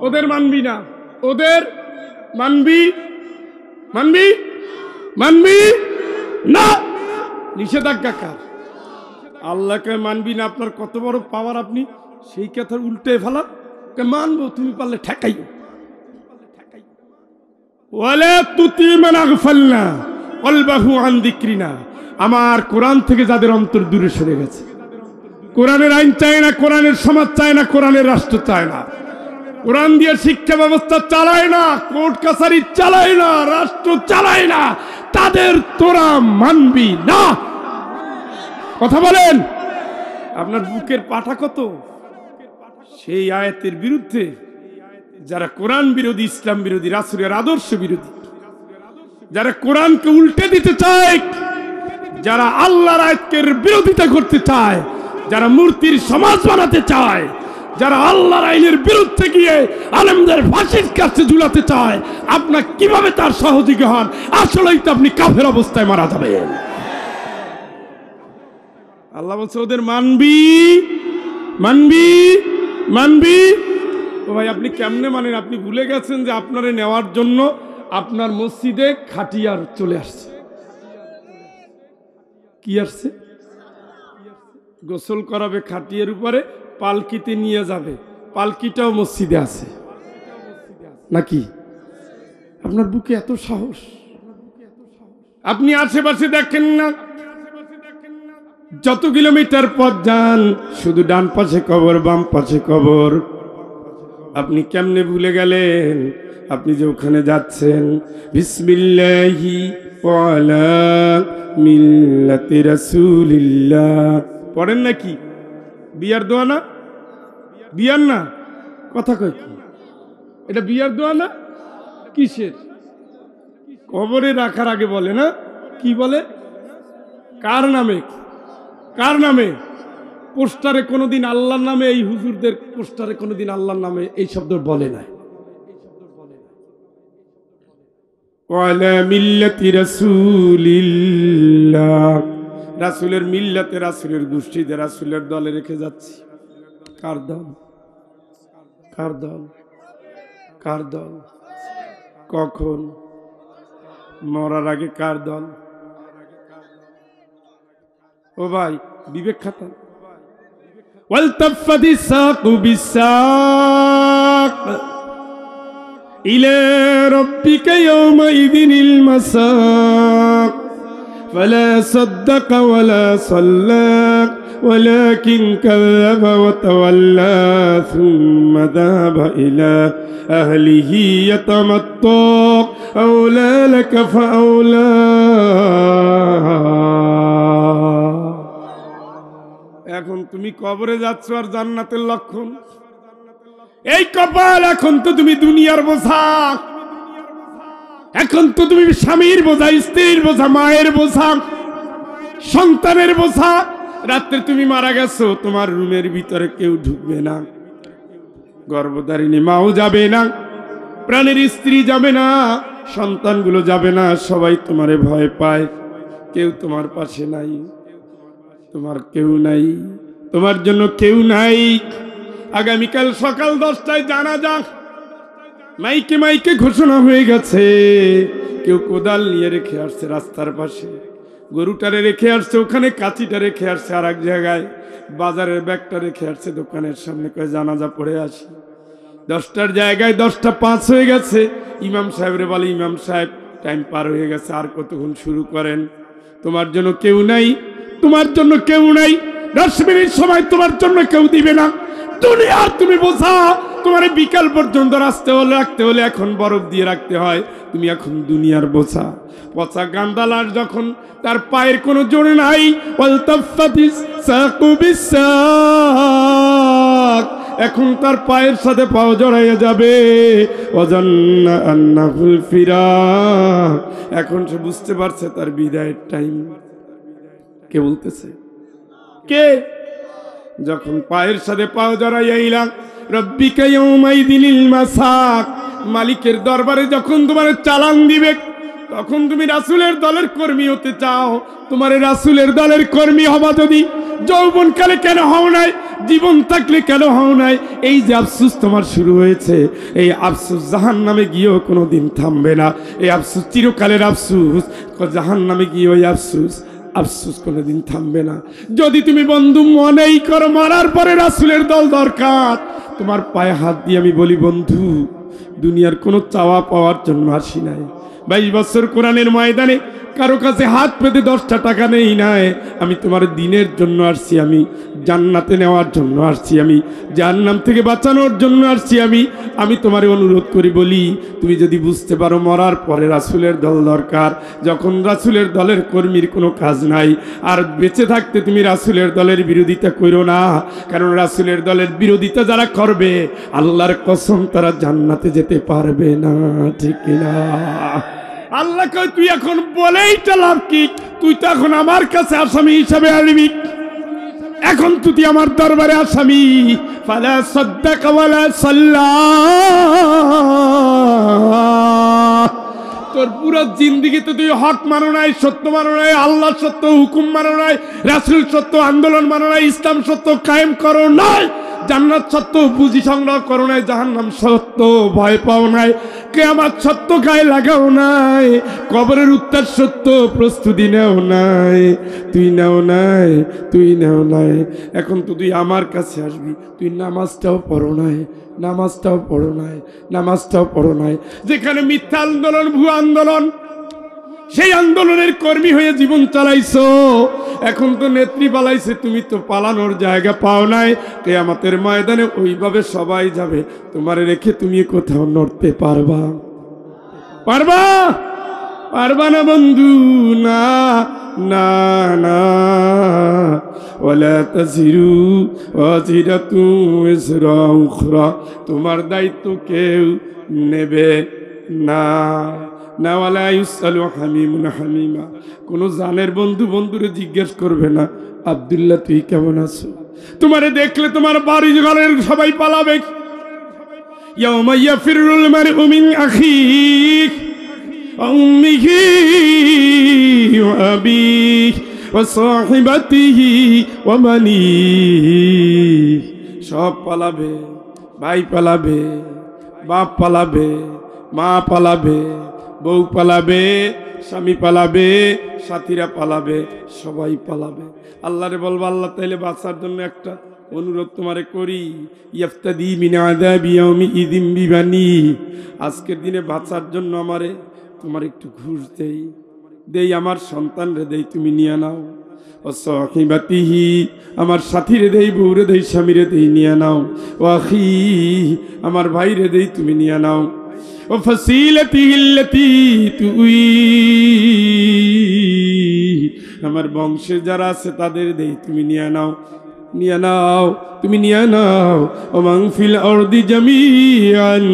ওদের মানবি না, ওদের মানবি মানবি মানবি না। নিষেধাজ্ঞা কার? আল্লাহকে মানবি না। আপনার কত বড় পাওয়ার, আপনি সেই কথা উল্টে ফেলা। মানবো, তুমি পারলে ঠেকাইও। ওয়ালা তুতি মান আগফালনা কলবহু আন যিকরিনা। আমার কোরআন থেকে যাদের অন্তর দূরে সরে গেছে, কোরআনের আইন চায় না, কোরআনের সমাজ চায় না, কোরআনের রাষ্ট্র চায় না, কোরআন দিয়ে শিক্ষা ব্যবস্থা চালায় না, কোর্ট কাছারি চালায় না, রাষ্ট্র চালায় না, তাদের তোরা মানবি না। কথা বলেন, আপনার বুকের পাঠা কত? সেই আয়াতের বিরুদ্ধে যারা কোরআন বিরোধী, ইসলাম বিরোধী, রাসূলের আদর্শ বিরোধী, যারা কোরআনকে উল্টে দিতে চায়, যারা আল্লাহর আয়াতের বিরোধিতা করতে চায়, যারা মূর্তির সমাজ বানাতে চায়, যারা আল্লাহর আইনের বিরুদ্ধে গিয়ে আলেমদের ফাঁসির কাছে ঝুলাতে চায়, আপনার কিভাবে তার সহযোগী হন? আসলেই তো আপনি কাফের অবস্থায় মারা যাবেন। আল্লাহ বলছে ওদের মানবি মানবি মানবি। ও ভাই, আপনি কেমনে মানেন? আপনি ভুলে গেছেন যে আপনারে নেওয়ার জন্য আপনার মসজিদে খাটিয়ার চলে আসছে। কি আসছে? গোসল করাবে খাটিয়ার উপরে, পালকিতে নিয়ে যাবে, পালকিটাও মসজিদে আছে নাকি? আপনার বুকে এত সাহস, আপনি আশেপাশে দেখেন না? যত কিলোমিটার পথ যান শুধু ডান পাশে কবর, বাম পাশে কবর। আপনি কেমনে ভুলে গেলেন আপনি যে ওখানে যাচ্ছেন? বিসমিল্লাহি ওয়ালা মিল্লাতি রাসূলিল্লাহ পড়েন নাকি? বিয়ার দোয়া না? বিয়ার না? কথা কয় কি? এটা বিয়ার দোয়া না? কিসের? কবরে রাখার আগে বলে না? কি বলে? কার নামে? কার নামে? পোস্টারে কোনোদিন আল্লাহর নামে, এই হুজুরদের পোস্টারে কোনোদিন আল্লাহর নামে এই শব্দ বলে নাই। ওয়ালা মিল্লাতি রাসূলিল্লাহ, রাসূলের মিল্লাতে, রাসূলের গোষ্ঠীতে, রাসূলের দলে রেখে যাচ্ছি। কার দল? কার দল? কার দল? কখন? মরার আগে কার দল? ও ভাই, বিবেক খাতা। ওয়ালতাফাতি সাকু বিসাক ইলা রাব্বিকা ইয়াওমাইযিনিল মাসাক ফালা সাদ্দাকা ওয়ালা সাল্লা ওয়ালাকিন কাযাবা ওয়া তাওয়াল্লা সুম্মা যাহাবা ইলা আহলিহি ইয়াতামাত্তা আওলা লাকা ফাআওলা। এখন তুমি কবরে যাচ্ছ আর জান্নাতের লক্ষণ। এই কপাল, এখন তো তুমি দুনিয়ার বোঝা, এখন তো তুমি স্বামীর বোঝা, স্ত্রীর বোঝা, মায়ের বোঝা, সন্তানের বোঝা। রাত্রে তুমি মারা গেছো, তোমার রুমের ভিতরে কেউ ঢুকবে না, গর্ভধারিণী মাও যাবে না, প্রাণের স্ত্রী যাবে না, সন্তানগুলো যাবে না, সবাই তোমারে ভয় পায়। কেউ তোমার পাশে নাই, তোমার কেউ নাই, তোমার জন্য কেউ নাই। আগামীকাল সকাল 10টায় জানাজা, মাইকে মাইকে ঘোষণা হয়ে গেছে। কেউ কোদাল নিয়ে রেখে আসছে রাস্তার পাশে, গরুটারে রেখে আসছে ওখানে, কাঁচিটা রেখে আসছে আর এক জায়গায়, বাজারের ব্যাগটা রেখে আসছে দোকানের সামনে, কয়ে জানাজা পড়ে আসি। 10টার জায়গায় 10টা 5 হয়ে গেছে। ইমাম সাহেবরে বলে, ইমাম সাহেব টাইম পার হয়ে গেছে, আর কতক্ষণ শুরু করেন? তোমার জন্য কেউ নাই, তোমার জন্য কেউ নাই, 10 মিনিট সময় তোমার জন্য কেউ দিবে না। দুনিয়ার তুমি বোঝা, তোমার বিকাল পর্যন্ত রাখতে হলে এখন বরফ দিয়ে রাখতে হয়। তুমি এখন দুনিয়ার বোঝা। পচা গান্দালার যখন তার পায়ের কোনো জোর নাই, ওয়ালতাফাতিস সাকু বিসাক, এখন তার পায়ের সাথে পাও জড়াইয়া যাবে। ওয়াজান্না আন্নাহুল ফিরাক, এখন সে বুঝতে পারছে তার বিদায়ের টাইম। কে বলতেছে? কে? যখন পায়ের সাথে পাও জড়াইয়া রব্বিকা ইয়াওমাইযিনিল মাসাক, মালিকের দরবারে যখন তোমার চালান দিবে, তখন তুমি রাসূলের দলের কর্মী হতে চাও। তোমার রাসূলের দলের কর্মী হবা যদি, যৌবনকালে কেন হও নাই? জীবন থাকলে কেন হও নাই? এই যে আফসোস তোমার শুরু হয়েছে, এই আফসোস জাহান্নামে গিয়েও কোনোদিন থামবে না। এই আফসোস চিরকালের আফসোস, জাহান্নামে গিয়ে ওই আফসোস কোনোদিন থামবে না। যদি তুমি বন্ধু মনেই করো মারার পরে রাসূলের দল দরকার, তোমার পায়ে হাত দিয়ে আমি বলি, বন্ধু দুনিয়ার কোনো চাওয়া পাওয়ার জন্য আসি নাই। 22 বছর কোরআনের ময়দানে কারো কাছে হাত পেতে 10টা টাকা নেই নাই। আমি তোমার দিনের জন্য আসছি, আমি জান্নাতে নেওয়ার জন্য আসছি, আমি জাহান্নাম থেকে বাঁচানোর জন্য আসছি। আমি তোমারে অনুরোধ করি, বলি তুমি যদি বুঝতে পারো মরার পরে রাসূলের দল দরকার, যখন রাসূলের দলের কর্মীর কোনো কাজ নাই, আর বেঁচে থাকতে তুমি রাসূলের দলের বিরোধিতা করো না। কারণ রাসূলের দলের বিরোধিতা যারা করবে, আল্লাহর কসম তারা জান্নাতে যেতে পারবে না। ঠিক না? আল্লাহ কয়, তুই এখন বলেই লাভ কি? তুই তো এখন আমার কাছে আসামি হিসাবে আসবি, এখন তুই আমার দরবারে আসামি। ফালা সাদ্দাকা ওয়ালা সাল্লা, তোর পুরো জিন্দেগিতে তুই হক মানো নাই, সত্য মানো নাই, আল্লাহ সত্য হুকুম মানো নাই, রাসূল সত্য আন্দোলন মানো নাই, ইসলাম সত্য কায়েম করো নাই। জান্নাত সত্য পুঁজি সংগ্রহ করো নাই, জাহান্নাম সত্য ভয় পাও নাই, কিয়ামত সত্য গায়ে লাগাও নাই, কবরের উত্তর সত্য প্রস্তুতি নেও নাই, তুই নেও নাই, তুই নেও নাই। এখন তো তুই আমার কাছে আসবি, তুই নামাজটাও পড়ো নাই, নামাজটাও পড়ো নাই, নামাজটাও পড়ো নাই। যেখানে মিথ্যা আন্দোলন, ভুয়া আন্দোলন, সেই আন্দোলনের কর্মী হয়ে জীবন চালাইছো, এখন তো নেত্রী পালাইছে, তুমি তো পালানোর জায়গা পাও নাই। কিয়ামতের ময়দানে ওইভাবে সবাই যাবে, তোমারে রেখে তুমি কোথাও নড়তে পারবা? পারবা? পারবা না বন্ধু, না না না। ওয়ালা তাজিরু ওয়াজিরাতু ইসরা উখরা, তোমার দায়িত্ব কেউ নেবে না। না ওয়ালা ইউসালু হামিমুন হামিমা, কোন জানের বন্ধু বন্ধুরে জিজ্ঞেস করবে না আব্দুল্লাহ তুই কেমন আছো। তোমারে দেখলে তোমার বাড়ি ঘরের সবাই পালাবে। ইয়াউমা ইয়াফিরুল মারউ মিন আখিহি ওয়া উম্মিহি ওয়া আবিহি ওয়া সাহিবাতিহি ওয়া বানিহি, সব পালাবে, ভাই পালাবে, বাপ পালাবে, মা পালাবে, বউ পালাবে, স্বামী পালাবে, সাথীরা পালাবে, সবাই পালাবে। আল্লাহরে বলবো আল্লাহ তাইলে বাঁচার জন্য একটা অনুরোধ তোমারে করি, ইফতাদি মিন আযাবি ইয়াউমি ইযিম বিবানি, আজকের দিনে বাঁচার জন্য আমারে তোমার একটু ঘুষ দেই, আমার সন্তানরে দেই, তুমি নিয়ে নাও। ও সাহিবাতিহি, আমার সাথীরে দেই, বউরে দেই, স্বামীরে দেই, নিয়ে নাও। ও আখি, আমার ভাইরে দেই, তুমি নিয়ে নাও। ও ফাসিলাতিহি আল্লাতী তুই, আমার বংশে যারা আছে তাদের দেই, তুমি নিয়ে নাও, নিয়ে নাও, তুমি নিয়ে নাও। ও মান ফিল আরদি জামিআন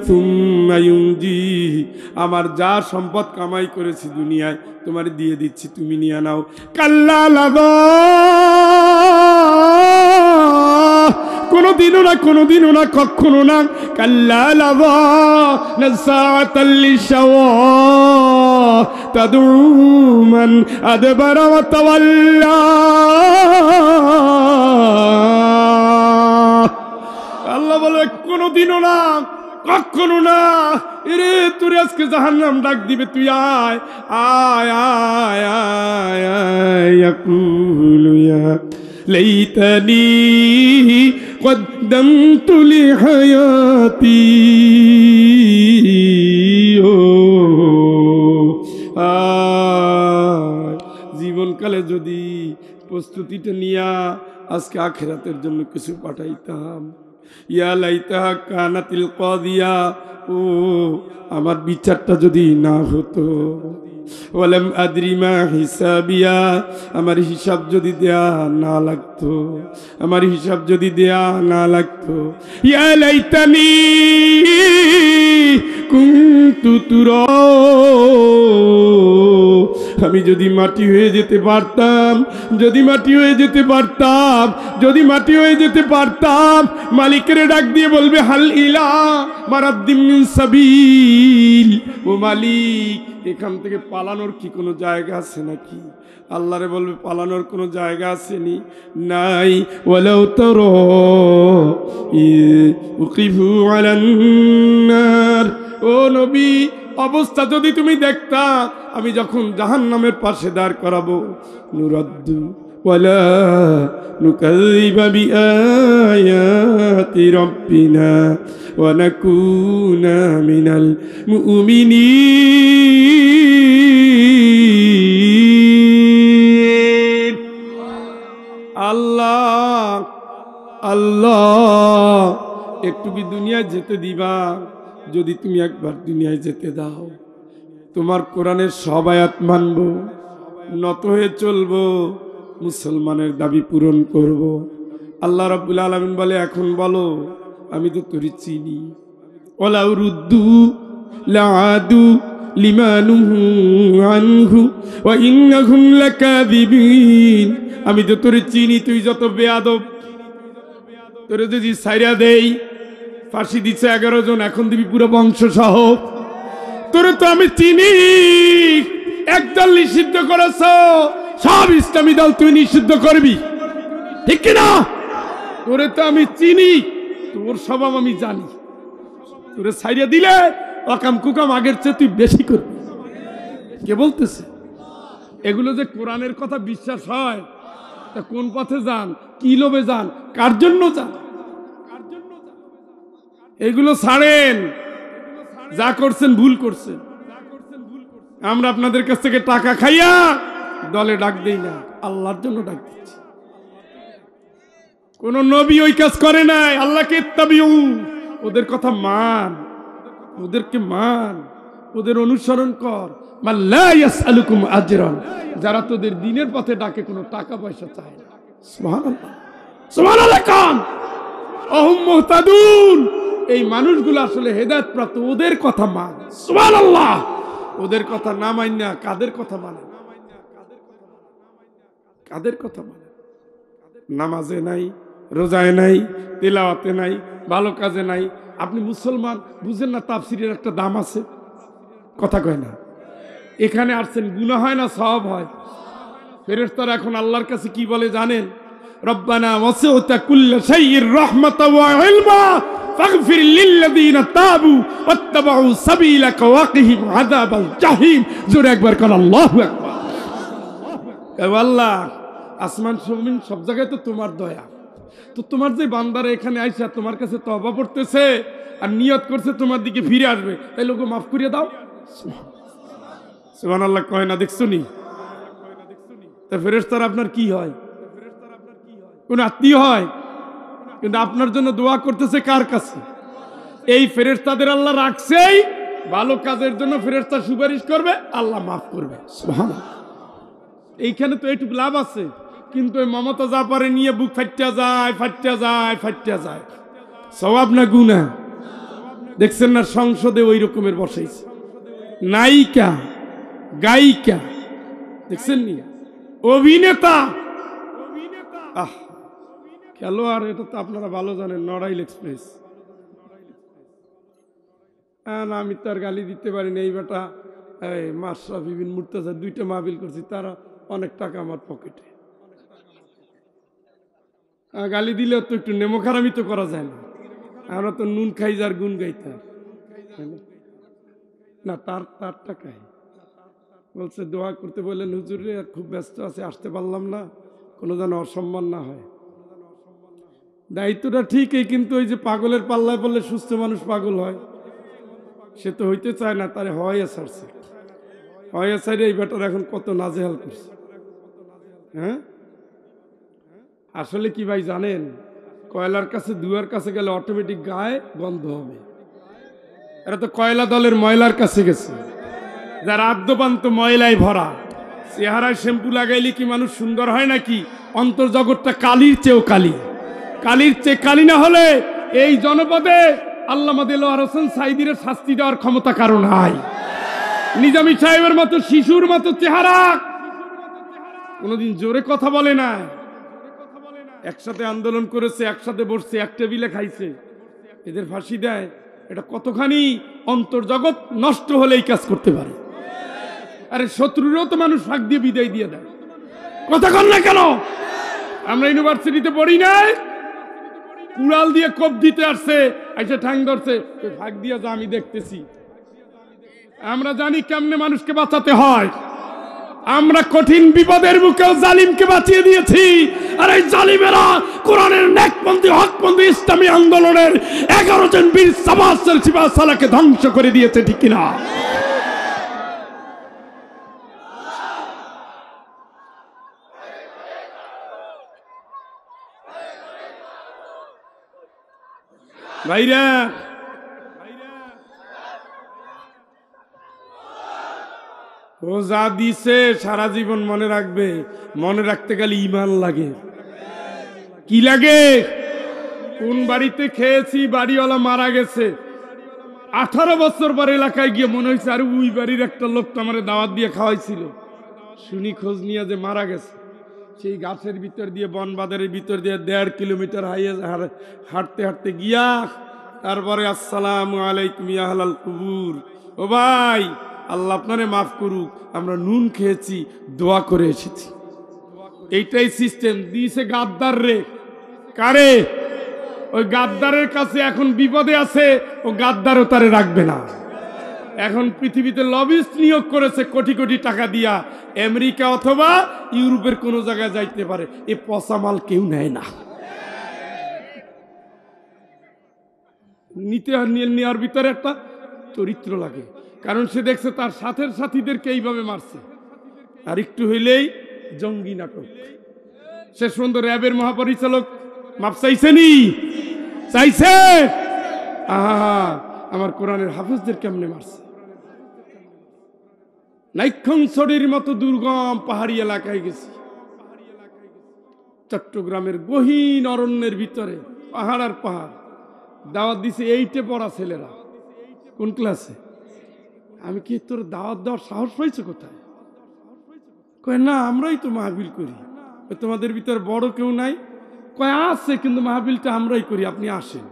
সুম্মা ইউনজি, আমার যা সম্পদ কামাই করেছি দুনিয়ায় তোমার দিয়ে দিচ্ছি, তুমি নিয়ে নাও। কাল্লা লাযা, কোনদিনও না, কোনদিনও না, কখনো না। কাল্লা লাযা নাযাআতাল লিশাওয়া তাদউ মান আদবারা ওয়া তাওয়াল্লা, আল্লাহ বলে কোনদিনও না, কখনো না। এরে তোরে আজকে জাহান্নাম ডাক দিবে, তুই আয় আয় আয় আয় আয়। ইয়াকুলু ইয়া লাইতানি কদ্দামতু লিহায়াতি, ও জীবনকালে যদি প্রস্তুতিটা নিয়া আজকে আখিরাতের জন্য কিছু পাঠাইতাম। ইয়া লাইতাহা কানাতিল কাদিয়া, ও আমার বিচারটা যদি না হতো। ওয়ালাম আদরি মা হিসাবিয়া, আমার হিসাব যদি দেয়া না লাগতো, আমার হিসাব যদি দেয়া না লাগতো। ইয়া লাইতানি কুনতু তুরা, আমি যদি মাটি হয়ে যেতে পারতাম, যদি মাটি হয়ে যেতে পারতাম, যদি মাটি হয়ে যেতে পারতাম, মালিকের ডাক দিয়ে বলবে হাল ইলা মারাদ্দিম মিন সাবিল, ও মালিক এখান থেকে পালানোর কি কোনো জায়গা আছে নাকি? আল্লাহরে বলবে পালানোর কোনো জায়গা আসেনি, নাই। ওয়ালাউ তারা উকিফু আলান নার, ও নবী অবস্থা যদি তুমি দেখতা, আমি যখন জাহান্নামের পাশে দাঁড় করাবো। নুরাদ্দু ওয়ালা নুকাযযিবা বিআয়াতি রাব্বিনা ওয়া নাকুনা মিনাল মুমিনিন। আল্লাহ আল্লাহ একটু কি দুনিয়ায় যেতে দিবা? যদি তুমি একবার দুনিয়ায় যেতে দাও, তোমার কোরআনের সব আয়াত মানব, নত হয়ে চলবো, মুসলমানের দাবি পূরণ করব। আল্লাহ রাব্বুল আলামিন বলে এখন বলো আমি তো তোরে চিনি। ওয়ালাউ রুদ্দু লাআদু লিমা নুহু আনহু ওয়া ইন্নাহুম লাকাযিবিন, আমি তো তোরে চিনি, তুই যত বেয়াদব, তোরে যদি ছাইরা দেই, ফাঁসি দিচ্ছে 11 জন, এখন দিবি পুরো বংশ সহ। তোরে তো আমি চিনি, একদল নিষিদ্ধ করেছ, সব ইসলামী দল তুই নিষিদ্ধ করবি, ঠিক কিনা? তোরে তো আমি চিনি, তোর স্বভাব আমি জানি। তোরে ছাইড়া দিলে অকাম কুকাম আগের চেয়ে তুই বেশি করবি। কে বলতেছে? এগুলো যে কোরআনের কথা বিশ্বাস হয়, তা কোন পথে যান, কি লোভে যান, কার জন্য যান? এগুলো ছাড়েন। যা করছেন ভুল করছেন। আমরা আপনাদের কাছ থেকে টাকা খাইয়া দলে ডাক দেই না, আল্লাহর জন্য ডাক দিচ্ছি। কোন নবী ওই কাজ করে নাই। আল্লাহকে ইত্তাবিউ, ওদের কথা মান, ওদেরকে মান, ওদের অনুসরণ কর। লা ইয়াসআলুকুম আজরান, যারা তোদের দ্বীনের পথে ডাকে কোনো টাকা পয়সা চায় না। সুবহানাল্লাহ, সুবহানাল্লাহ কান আহুম মুহতাদুন, এই মানুষগুলো আসলে হেদায়েত প্রাপ্ত। ওদের কথা মান। সুবহানাল্লাহ। ওদের কথা না মাইনা কাদের কথা মানে? কাদের কথা মানে? নামাজে নাই, রোজায় নাই, তেলাওয়াতে নাই, ভালো কাজে নাই। আপনি মুসলমান, বুঝেন না তাফসীরের একটা দাম আছে? কথা কয় না। এখানে আসছেন, গুনাহ হয় না সওয়াব হয়? ফেরেশতারা এখন আল্লাহর কাছে কি বলে জানেন? রব্বানা ওয়াসি'তা কুল্লা শাইইর রাহমাতাও ওয়া ইলমা ফাগফির লিল্লাযীনা তাবু ওয়াত্তাবাউ সাবিলাকা ওয়াকিহিম আযাবাল জাহিম। জোরে একবার কোন আল্লাহু আকবার। আল্লাহ, আসমান জমিন সব জায়গায় তো তোমার দয়া। তো তোমার যে বান্দারা এখানে আইসা তোমার কাছে তওবা করতেছে আর নিয়ত করছে তোমার দিকে ফিরে আসবে, তাই লোক মাফ করিয়ে দাও। সুবহানাল্লাহ কয় না? দেখছো নি? তা ফেরেশতারা আপনার কি হয়? কোন আত্মীয় হয়? কিন্তু আপনার জন্য দোয়া করতেছে কার কাছে? এই ফেরেশতাদের আল্লাহ রাখছেই ভালো কাজের জন্য। ফেরেশতা সুপারিশ করবে, আল্লাহ মাফ করবে। সুবহানাল্লাহ। এইখানে তো এইটুকু লাভ আছে। কিন্তু ওই মমতা যা পারে নিয়ে বুক ফাটিয়া যায়, ফাটিয়া যায়, ফাটিয়া যায়। সওয়াব না গুনাহ? দেখছেন না সংসদে ওই রকমের বসাইছে নায়িকা, গায়িকা, দেখছেন নি? অভিনেতা, আহ খেলোয়াড়। এটা তো আপনারা ভালো জানেন, নড়াইল এক্সপ্রেস। না, আমি তার গালি দিতে পারি না। এই বেটা এই মাশরাফি বিন মুর্তজা 2টা মাহফিল করছি, তারা অনেক টাকা আমার পকেটে। গালি দিলে তো একটু নেমোখারামি তো করা যায় না। আমরা তো নুন খাই যার গুণ গাইতাম না। তার টাকায় বলছে দোয়া করতে বললেন, হুজুর রে খুব ব্যস্ত আছে, আসতে পারলাম না, কোনো যেন অসম্মান না হয়। দায়িত্বটা ঠিকই, কিন্তু ওই যে পাগলের পাল্লায় পড়লে সুস্থ মানুষ পাগল হয়, সে তো হইতে চায় না। তারে হয় ছাড়ছে, হয় ছাড়ে এই বেটার এখন কত নাজেহাল করছে। হ্যাঁ, আসলে কি ভাই জানেন? কয়লার কাছে দুয়ার কাছে গেলে অটোমেটিক গায়ে গন্ধ হবে। এরা তো কয়লা দলের ময়লার কাছে গেছে, যার আদ্যপান্ত ময়লায় ভরা। চেহারায় শ্যাম্পু লাগাইলে কি মানুষ সুন্দর হয় নাকি? অন্তর্জগৎটা কালির চেয়েও কালি। কালির চেয়ে কালি না হলে এই জনপদে আল্লামা দেলোয়ার হোসেন সাইদির শাস্তি দেওয়ার ক্ষমতা কারো নাই। নিজামী সাহেবের মতো শিশুর মতো চেহারা, কোনোদিন জোরে কথা বলে না। একসাথে আন্দোলন করেছে, একসাথে বসছে, এক টেবিলে খাইছে। এদের ফাঁসি দেয়। এটা কতখানি অন্তর্জগৎ নষ্ট হলে এই কাজ করতে পারে। আরে শত্রুরও তো মানুষ ফাঁক দিয়ে বিদায় দিয়ে দেয়। কথা কন না কেন? আমরা ইউনিভার্সিটিতে পড়ি নাই, কুড়াল দিয়ে কোপ দিতে আসছে, এসে ঠ্যাং ধরছে, ফাঁক দিয়ে যা আমি দেখতেছি। আমরা জানি কেমনে মানুষকে বাঁচাতে হয়। আমরা কঠিন বিপদের মুখেও জালিমকে বাঁচিয়ে দিয়েছি। আর এই জালিমেরা কোরআনের নেকপন্থী হকপন্থী ইসলামী আন্দোলনের 11 জন বীর সাবাসের সিপাহসালাকে ধ্বংস করে দিয়েছে, ঠিক কিনা? ভাইরা, ও যা দিছে সারা জীবন মনে রাখবে। মনে রাখতে গেলে ঈমান লাগে। কি লাগে? কোন বাড়িতে খেয়েছি, বাড়িওয়ালা মারা গেছে, 18 বছর পর এলাকায় গিয়ে মনে হয়েছে আর ওই বাড়ির একটা লোক তো আমার দাওয়াত দিয়ে খাওয়াইছিল। শুনি খোঁজ নিয়ে যে মারা গেছে। সেই গাছের ভিতর দিয়ে, বন বাজারের ভিতর দিয়ে 1.5 কিলোমিটার হাঁটতে হাঁটতে গিয়া তারপরে আসসালামু আলাইকুম ইয়া আহলাল কুবুর, ও ভাই আল্লাহ আপনারে মাফ করুক, আমরা নুন খেয়েছি, দোয়া করে এসেছি। এইটাই সিস্টেম দিয়েছে গাদ্দার রে। কারে? ওই গাদ্দারের কাছে এখন বিপদে আছে, ও গাদ্দারও তারে রাখবে না। এখন পৃথিবীতে লবিস্ট নিয়োগ করেছে কোটি কোটি টাকা দিয়া, আমেরিকা অথবা ইউরোপের কোন জায়গায় যাইতে পারে। এ পচা মাল কেউ নেয় না। নেওয়ার ভিতরে একটা চরিত্র লাগে, কারণ সে দেখছে তার সাথের সাথীদেরকে এইভাবে মারছে, আর একটু হইলেই জঙ্গি নাটক। শেষ পর্যন্ত র্যাবের মহাপরিচালক মাপ চাইছেনি? চাইছে। আহা, আমার কোরআনের হাফেজদের কেমনে মারছে। নাইক্ষংছড়ির মতো দুর্গম পাহাড়ি এলাকায় গেছি, চট্টগ্রামের গহীন অরণ্যের ভিতরে, পাহাড় আর পাহাড়। দাওয়াত দিছে 8-এ পড়া ছেলেরা। কোন ক্লাসে? আমি কি তোর দাওয়াত দেওয়ার সাহস পাইছো কোথায়? কয় না, আমরাই তো মাহফিল করি। তোমাদের ভিতরে বড় কেউ নাই? কয় আছে, কিন্তু মাহফিলটা আমরাই করি, আপনি আসেন।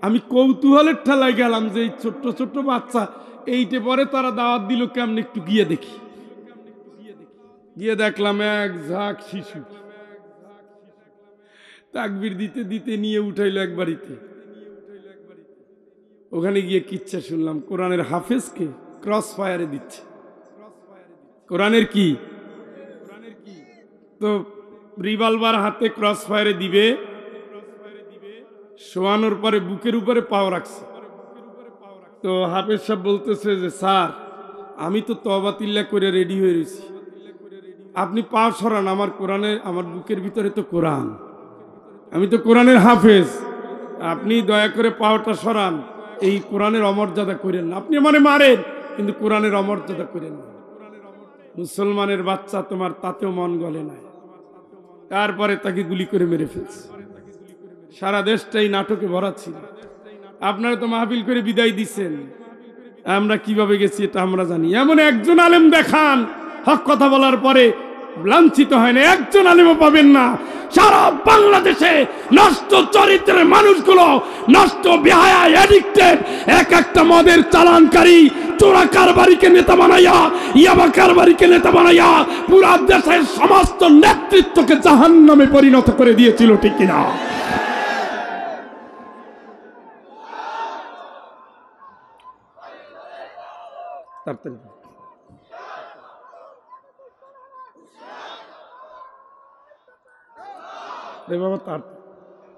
আমি কৌতূহলের ঠেলায় গেলাম যে এই ছোট্ট ছোট্ট বাচ্চা 8-এ পরে তারা দাওয়াত দিল কেমন, একটু গিয়ে দেখি। গিয়ে দেখলাম এক ঝাঁক শিশু তাকবীর দিতে দিতে নিয়ে উঠাইলো এক বাড়িতে। ওখানে গিয়ে কিচ্ছা শুনলাম, কোরআনের হাফেজকে ক্রস ফায়ারে দিচ্ছে। কোরআনের কি? তো রিভলভার হাতে ক্রস ফায়ারে দিবে, শোয়ানোর পরে বুকের উপরে পাও রাখছে। তো হাফেজ সাহেব বলতেছে যে স্যার, আমি তো তওবা তিল্লা করে রেডি হয়ে রয়েছি, আপনি পা সরান, আমার কোরআনে, আমার বুকের ভিতরে তো কোরআন, আমি তো কোরআনের হাফেজ, আপনি দয়া করে পাওটা সরান, এই কোরআনের অমর্যাদা করেন না। আপনি আমারে মারেন, কিন্তু কোরআনের অমর্যাদা করেন না। মুসলমানের বাচ্চা তোমার তাতেও মন গলে না। তারপরে তাকে গুলি করে মেরে ফেলছে। সারা দেশটাই নাটকে ভরা ছিল। আপনারা তো মাহফিল করে বিদায় দিচ্ছেন, আমরা কিভাবে গেছি এটা আমরা জানি। এমন একজন আলেম দেখান হক কথা বলার পরে লাঞ্ছিত হয় না, একজন আলেমও পাবেন না। সারা বাংলাদেশে নষ্ট চরিত্রের মানুষগুলো, নষ্ট বেহায়া অ্যাডিক্টেড, এক একটা মদের চালানকারী, চোরা কারবারিকে নেতা বানাইয়া, ইয়াবা কারবারিকে নেতা বানাইয়া পুরা দেশের সমস্ত নেতৃত্বকে জাহান্নামে পরিণত করে দিয়েছিল, ঠিক কিনা?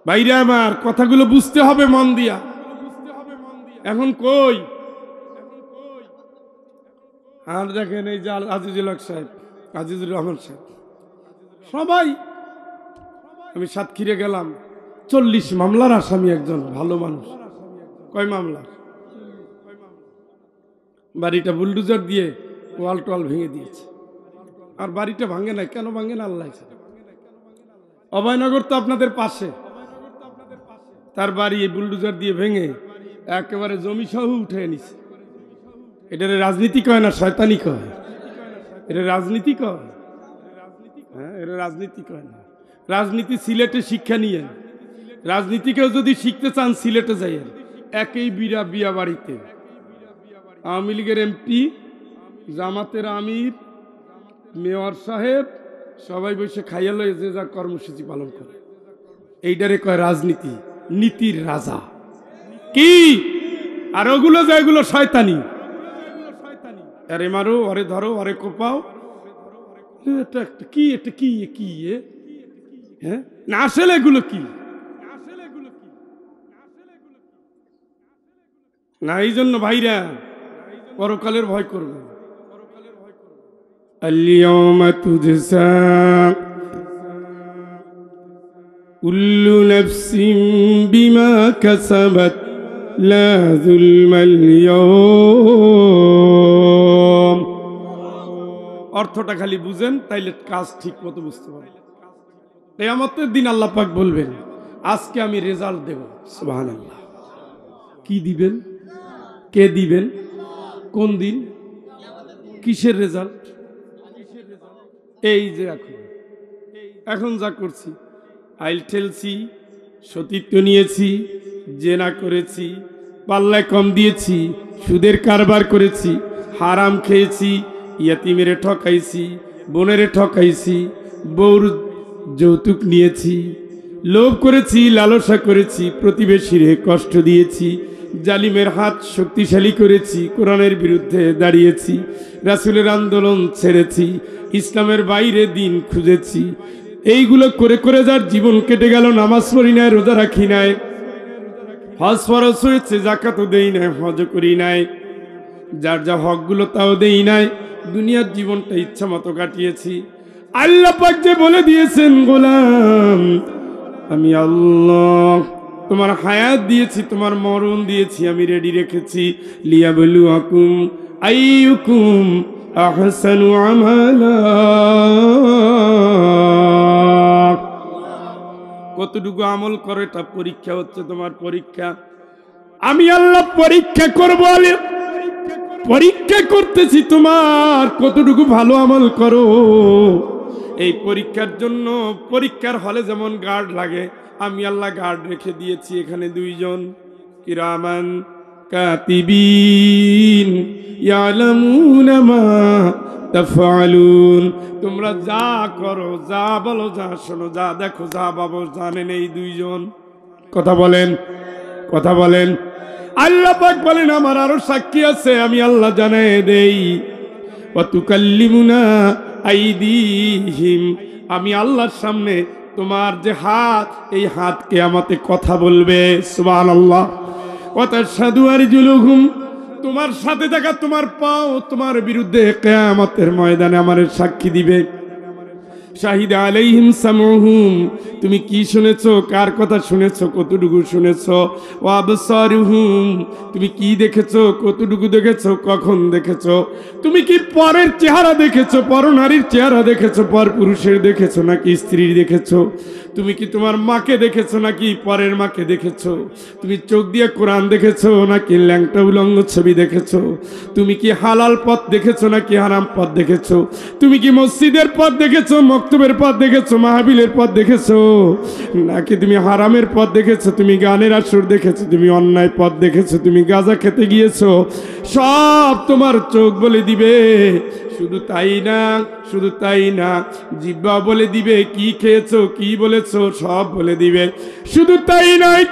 বাইরে আমার কথাগুলো বুঝতে হবে মন দিয়া। এখন কই আর দেখেন এই যে আজিজুল হক সাহেব, আজিজুর রহমান সাহেব, সবাই, আমি সাতক্ষীরে গেলাম, 40 মামলার আসামি একজন ভালো মানুষ। কয় মামলা? বাড়িটা বুলডোজার দিয়ে ওয়াল টোয়াল ভেঙে দিয়েছে। আর বাড়িটা ভাঙে নাই, কেন ভাঙে না আল্লাহ। অভয়নগর তো আপনাদের পাশে, তার বাড়ি এই বুলডোজার দিয়ে ভেঙে একেবারে জমি সহ উঠে নিছে। এটা রাজনীতি কয় না, শয়তানি কয়। এটা রাজনীতি কয়? হ্যাঁ, এটা রাজনীতি কয় না। রাজনীতি সিলেটে শিক্ষা নিয়ে, রাজনীতিকেও যদি শিখতে চান সিলেটে যাইয়েন। একই বিয়া বাড়িতে আওয়ামী লীগের এমপি, জামাতের আমির, মেয়র সাহেব সবাই বসে খাইয়া লয়ে যে যার কর্মসূচি পালন করে। এইটারে কয় রাজনীতি, নীতির রাজা কি। আর ওগুলো যেগুলো শয়তানি, আরে মারো, আরে ধরো, আরে কোপাও, এটা কি, এটা কি, কি হ্যাঁ না, আসলে এগুলো কি না। এই জন্য ভাইরা পরকালের ভয় করবে। আল-ইয়াওমা তুজসা কুল্লু নাফসিন বিমা কাসাবাত লা যুলমাল ইয়াওম। অর্থটা খালি বুঝেন, তাইলে কাজ ঠিক মতো বুঝতে পারবেন। কিয়ামতের দিন আল্লাহ পাক বলবেন, আজকে আমি রেজাল্ট দেব। সুবহানাল্লাহ। কি দিবেন? কে দিবেন? কোন দিন? কিসের রেজাল্ট? এই যে এখন যা করছি, আইল ঠেলছি, সতীত্ব নিয়েছি, জেনা করেছি, পাল্লায় কম দিয়েছি, সুদের কারবার করেছি, হারাম খেয়েছি, ইয়াতিমেরে ঠকাইছি, বোনেরে ঠকাইছি, বউর যৌতুক নিয়েছি, লোভ করেছি, লালসা করেছি, প্রতিবেশীরে কষ্ট দিয়েছি, জালিমের হাত শক্তিশালী করেছি, কোরআনের বিরুদ্ধে দাঁড়িয়েছি, রাসূলের আন্দোলন ছেড়েছি, ইসলামের বাইরে দিন খুঁজেছি। এইগুলো করে করে যার জীবন কেটে গেল, নামাজ পড়ি নাই, রোজা রাখি নাই, হজ ফরজ হয়েছে, যাকাতও দেই নাই, হজ করি নাই, যার যা হকগুলো তাও দেই নাই, দুনিয়ার জীবনটা ইচ্ছা মতো কাটিয়েছি। আল্লাহ পাক যে বলে দিয়েছেন, গোলাম আমি আল্লাহ তোমার হায়াত দিয়েছি, তোমার মরণ দিয়েছি, আমি রেডি রেখেছি। লিয়াবলুয়াকুম আইয়ুকুম আহসানু আমালা, কতটুকু আমল করো এটা পরীক্ষা হচ্ছে, তোমার পরীক্ষা। আমি আল্লাহ পরীক্ষা করবো, পরীক্ষা করতেছি তোমার কতটুকু ভালো আমল করো। এই পরীক্ষার জন্য পরীক্ষার হলে যেমন গার্ড লাগে, আমি আল্লাহ গার্ড রেখে দিয়েছি এখানে দুইজন, কিরামান কাতিবিন ইয়ালামুনা মা তাফআলুন। তোমরা যা করো, যা বলো, যা শোনো, যা দেখো, যা ভাবো, জানেন এই দুইজন। কথা বলেন, কথা বলেন। আল্লাহ পাক বলেন আমার আরো সাক্ষী আছে, আমি আল্লাহ জানাই দেই। ওয়া তুকাল্লিমুনা আইদিহিম, আমি আল্লাহর সামনে তোমার যে হাত, এই হাত কিয়ামতে কথা বলবে। সুবহানাল্লাহ। ওয়া তাশহাদু আরজুলুহুম, তোমার সাথে থাকা তোমার পাও তোমার বিরুদ্ধে কিয়ামতের ময়দানে আমার সাক্ষী দিবে। শাহিদ আলাইহিম সামউহুম, তুমি কি শুনেছো, কার কথা শুনেছো, কতটুকু শুনেছো। ওয়া আবসারুহুম, তুমি কি দেখেছো, কতটুকু দেখেছো, কখন দেখেছো। তুমি কি পরের চেহারা দেখেছো, পরনারীর চেহারা দেখেছো, পর পুরুষের দেখেছো নাকি স্ত্রীর দেখেছো। তুমি কি তোমার মাকে দেখেছো নাকি পরের মাকে দেখেছো। তুমি চোখ দিয়ে কোরআন দেখেছো নাকি ল্যাংটা উলঙ্গ ছবি দেখেছো। তুমি কি হালাল পথ দেখেছো নাকি হারাম পথ দেখেছো। তুমি কি মসজিদের পথ দেখেছো, মক্তবের পথ দেখেছো, মাহফিলের পথ দেখেছো, নাকি তুমি হারামের পথ দেখেছো। তুমি গানের আসর দেখেছো, তুমি অন্যায় পথ দেখেছো, তুমি গাঁজা খেতে গিয়েছো। সব তোমার চোখ বলে দিবে। শুধু তাই না, শুধু তাই না, জিহ্বা বলে দিবে কি খেয়েছো, কি বলেছো, সব বলে দিবে। শুধু তাই নয়,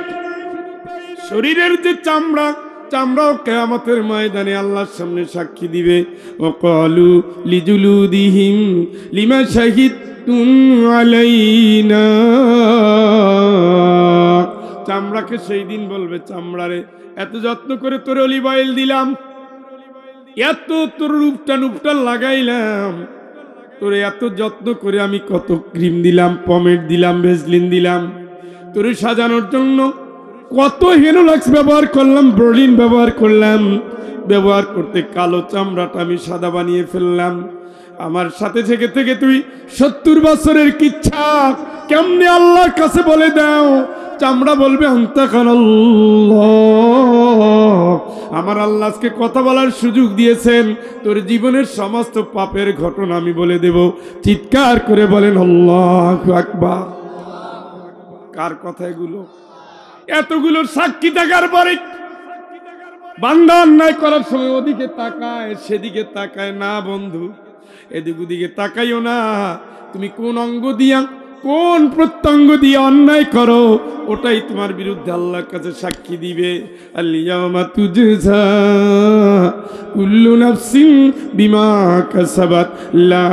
শরীরের যে চামড়া, চামড়াও কিয়ামতের ময়দানে আল্লাহর সামনে সাক্ষী দিবে। ওয়াকালু লিজুলুদিহিম লিমা শাহিদতুম আলাইনা, চামড়াকে সেই দিন বলবে, চামড়ারে এত যত্ন করে তোর অলিভ অয়েল দিলাম, এত তোর রূপটান উপটান লাগাইলাম, তোরে এত যত্ন করে আমি কত ক্রিম দিলাম, পমেড দিলাম, ভেসলিন দিলাম, তোরে সাজানোর জন্য কত হেনোলাক্স ব্যবহার করলাম, ব্রলিন ব্যবহার করলাম, ব্যবহার করতে কালো চামড়াটা আমি সাদা বানিয়ে ফেললাম। আমার সাথে থেকে থেকে তুই 70 বছরের কিচ্ছা কেমনে আল্লাহর কাছে বলে দাও। চামড়া বলবে আনতাকানাল্লাহ, আমার আল্লাহ আজকে কথা বলার সুযোগ দিয়েছেন, তোর জীবনের সমস্ত পাপের ঘটনা আমি বলে দেব। চিৎকার করে বলেন আল্লাহু আকবার। কার কথা এগুলো? এতগুলো সাক্ষী থাকার পরে বান্দা অন্যায় করার সময় ওদিকে তাকায়, সেদিকে তাকায় না। বন্ধু, এদিক ওদিকে তাকাইও না। তুমি কোন অঙ্গ দিয়া, কোন প্রত্যঙ্গ দিয়ে অন্যায় করো, ওটাই তোমার বিরুদ্ধে আল্লাহর কাছে সাক্ষী দিবে। আল-ইয়াওমা তুজজা কুল্লু নাফসিন বিমা কাসাবাত লা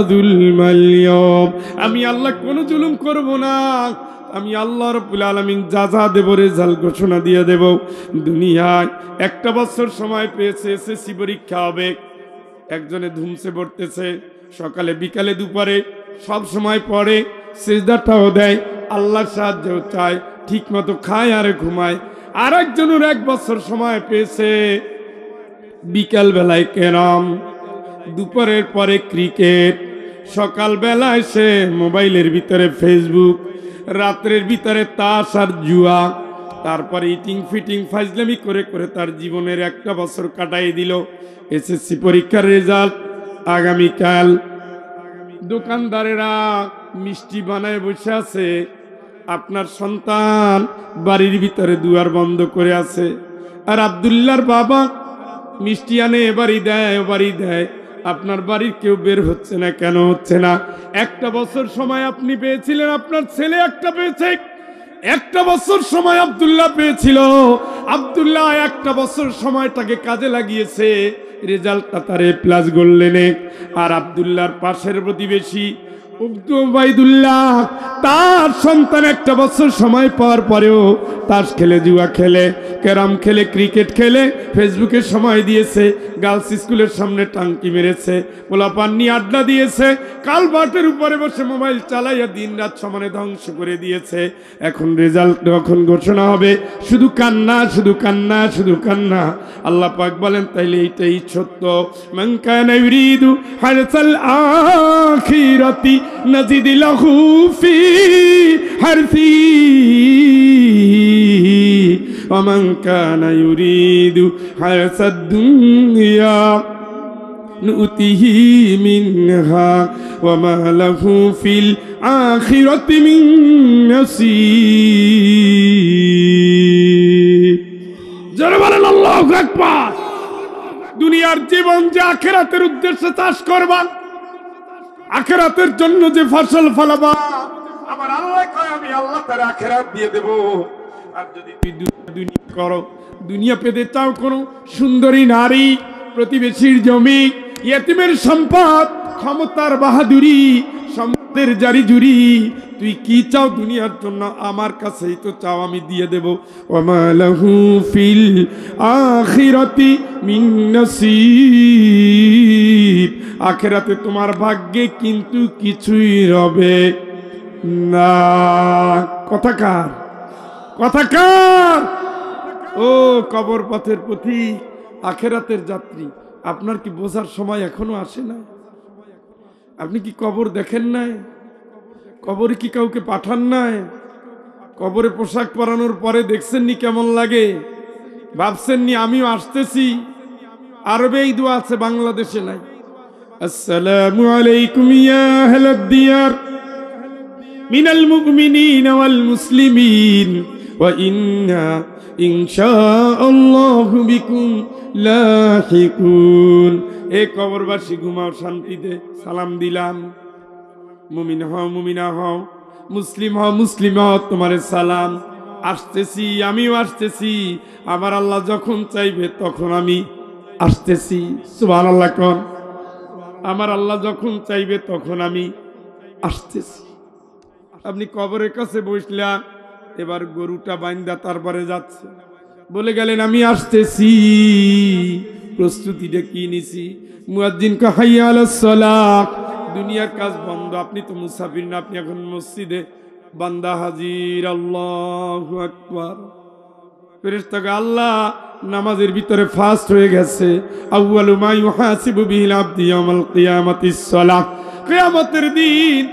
যুলমাল ইয়াওম, আমি আল্লাহ কোনো জুলুম করব না। আমি আল্লাহ রাব্বুল আলামিন যা যা দেব, রেজাল্ট ঘোষণা দিয়ে দেব। দুনিয়ায় একটা বছর সময় পেয়েছে, এসএসসি পরীক্ষা হবে, একজনে ধুমসে পড়তেছে, সকালে বিকালে দুপুরে সব সময় পড়ে, সিজদাটাও দেয়, আল্লাহর সাহায্য চায়, ঠিক মতো খায় আর ঘুমায়। আর একজনের 1 বছর সময় পেয়েছে, বিকাল বেলায় ক্যারাম, দুপুরের পরে ক্রিকেট, সকাল বেলায় সে মোবাইলের ভিতরে ফেসবুক, রাত্রের ভিতরে তাস আর জুয়া, তারপরে ইটিং ফিটিং ফাজলামি করে করে তার জীবনের 1টা বছর কাটাই দিল। এসএসসি পরীক্ষার রেজাল্ট আগামীকাল। দোকানদারেরা মিষ্টি বানায় বসে আছে, আপনার সন্তান বাড়ির ভিতরে দুয়ার বন্ধ করে আছে, আর আব্দুল্লাহর বাবা মিষ্টি আনে, এবারই দেয় ওবারই দেয়, আপনার বাড়ির কেউ বের হচ্ছে না, কেন হচ্ছে না? একটা বছর সময় আপনি পেয়েছিলেন, আপনার ছেলে একটা পেয়েছে। একটা বছর সময় আব্দুল্লাহ পেয়েছিল, আব্দুল্লাহ একটা বছর সময়টাকে কাজে লাগিয়েছে, রেজাল্টটা তার A+ গোল্ডেনে। আর আব্দুল্লাহর পাশের প্রতিবেশী উবাইদুল্লাহ, তার সন্তান একটা বছর সময় পাওয়ার পরেও তাস খেলে, জুয়া খেলে, ক্যারাম খেলে, ক্রিকেট খেলে, ফেসবুকে সময় দিয়েছে, গার্লস স্কুলের সামনে টাঙ্কি মেরেছে, পোলাপান নিয়ে আড্ডা দিয়েছে, কালভার্টের উপরে বসে মোবাইল চালাইয়া দিন রাত সমানে ধ্বংস করে দিয়েছে। এখন রেজাল্ট যখন ঘোষণা হবে, শুধু কান্না, শুধু কান্না, শুধু কান্না। আল্লাহ পাক বলেন তাইলে এইটাই সত্য, মান কানা ইউরিদু হারসাল আখিরাতি নাজিদ লাহু ফি হারসি ওয়া মান কানা ইউরিদু হারসাদ দুনিয়া নুতিহি মিনহা ওয়া মা লাহু ফিল আখিরাতি মিন নসিব। যারা বলেন আল্লাহু আকবার। দুনিয়ার জীবন যে আখিরাতের উদ্দেশ্যে চাষ করবা, আখিরাতের জন্য যে ফসল ফলাবা, আমার আল্লাহ কয় আমি আল্লাহ তার আখিরাত দিয়ে দেব। আর যদি দুনিয়া করো, দুনিয়া পেতে চাও কোনো সুন্দরী নারী, প্রতিবেশীর জমি, ইয়েতিমের সম্পদ, ক্ষমতার বাহাদুরি, সম্পদের জারি জুরি, তুই কি চাও দুনিয়ার জন্য? আমার কাছেই তো চাও, আমি দিয়ে দেব। ওয়া মা লাহু ফিল আখিরাতি মিন নসিব। আখিরাতে তোমার ভাগ্যে কিন্তু কিছুই রবে না। কথাকার, কথাকার। ও কবর পথের পথিক, আখিরাতের যাত্রী, আপনার কি বোঝার সময় এখনো আসে না? আপনি কি কবর দেখেন নাই? কবরে কি কাউকে পাঠান নাই? কবরে পোশাক পরানোর পরে দেখছেননি কেমন লাগে? ভাবছেননি আমিও আসতেছি? আরবে এই দোয়া আছে, বাংলাদেশে নাই। আসসালামু আলাইকুম ইয়া আহলাদ দিয়ার মিনাল মুমিনিনা ওয়াল মুসলিমিন ওয়া ইন্না ইনশাআল্লাহু বিকুম লাহিকুন। এ কবরবাসী ঘুমাও শান্তিতে, সালাম দিলাম। মুমিন হও, মুমিনা হও, মুসলিম হও, মুসলিম হও, তোমারে সালাম। আসতেছি, আমিও আসতেছি। আমার আল্লাহ যখন চাইবে তখন আমি আসতেছি। সুবহানাল্লাহ কোন। আমার আল্লাহ যখন চাইবে তখন আমি আসতেছি। আপনি কবরের কাছে বসলেন, এবার গরুটা বাইন্দা তারপরে যাচ্ছে, বলে গেলেন আমি আসতেছি। প্রস্তুতিটা কি নিছি? মুয়াজ্জিন কা হাইয়া আলাস সালাহ। দুনিয়ার কাজ বন্ধ, আপনি তো মুসাফির না, আপনি এখন মসজিদে। বান্দা হাজির, আল্লাহু আকবার। ফেরেশতাকে আল্লাহ নামাজের ভিতরে ফাস্ট হয়ে গেছে। আউয়ালু মা ইউহাসিবু বিহিল আবদি ইয়াউমাল কিয়ামাতিস সালাহ। কিয়ামতের দিন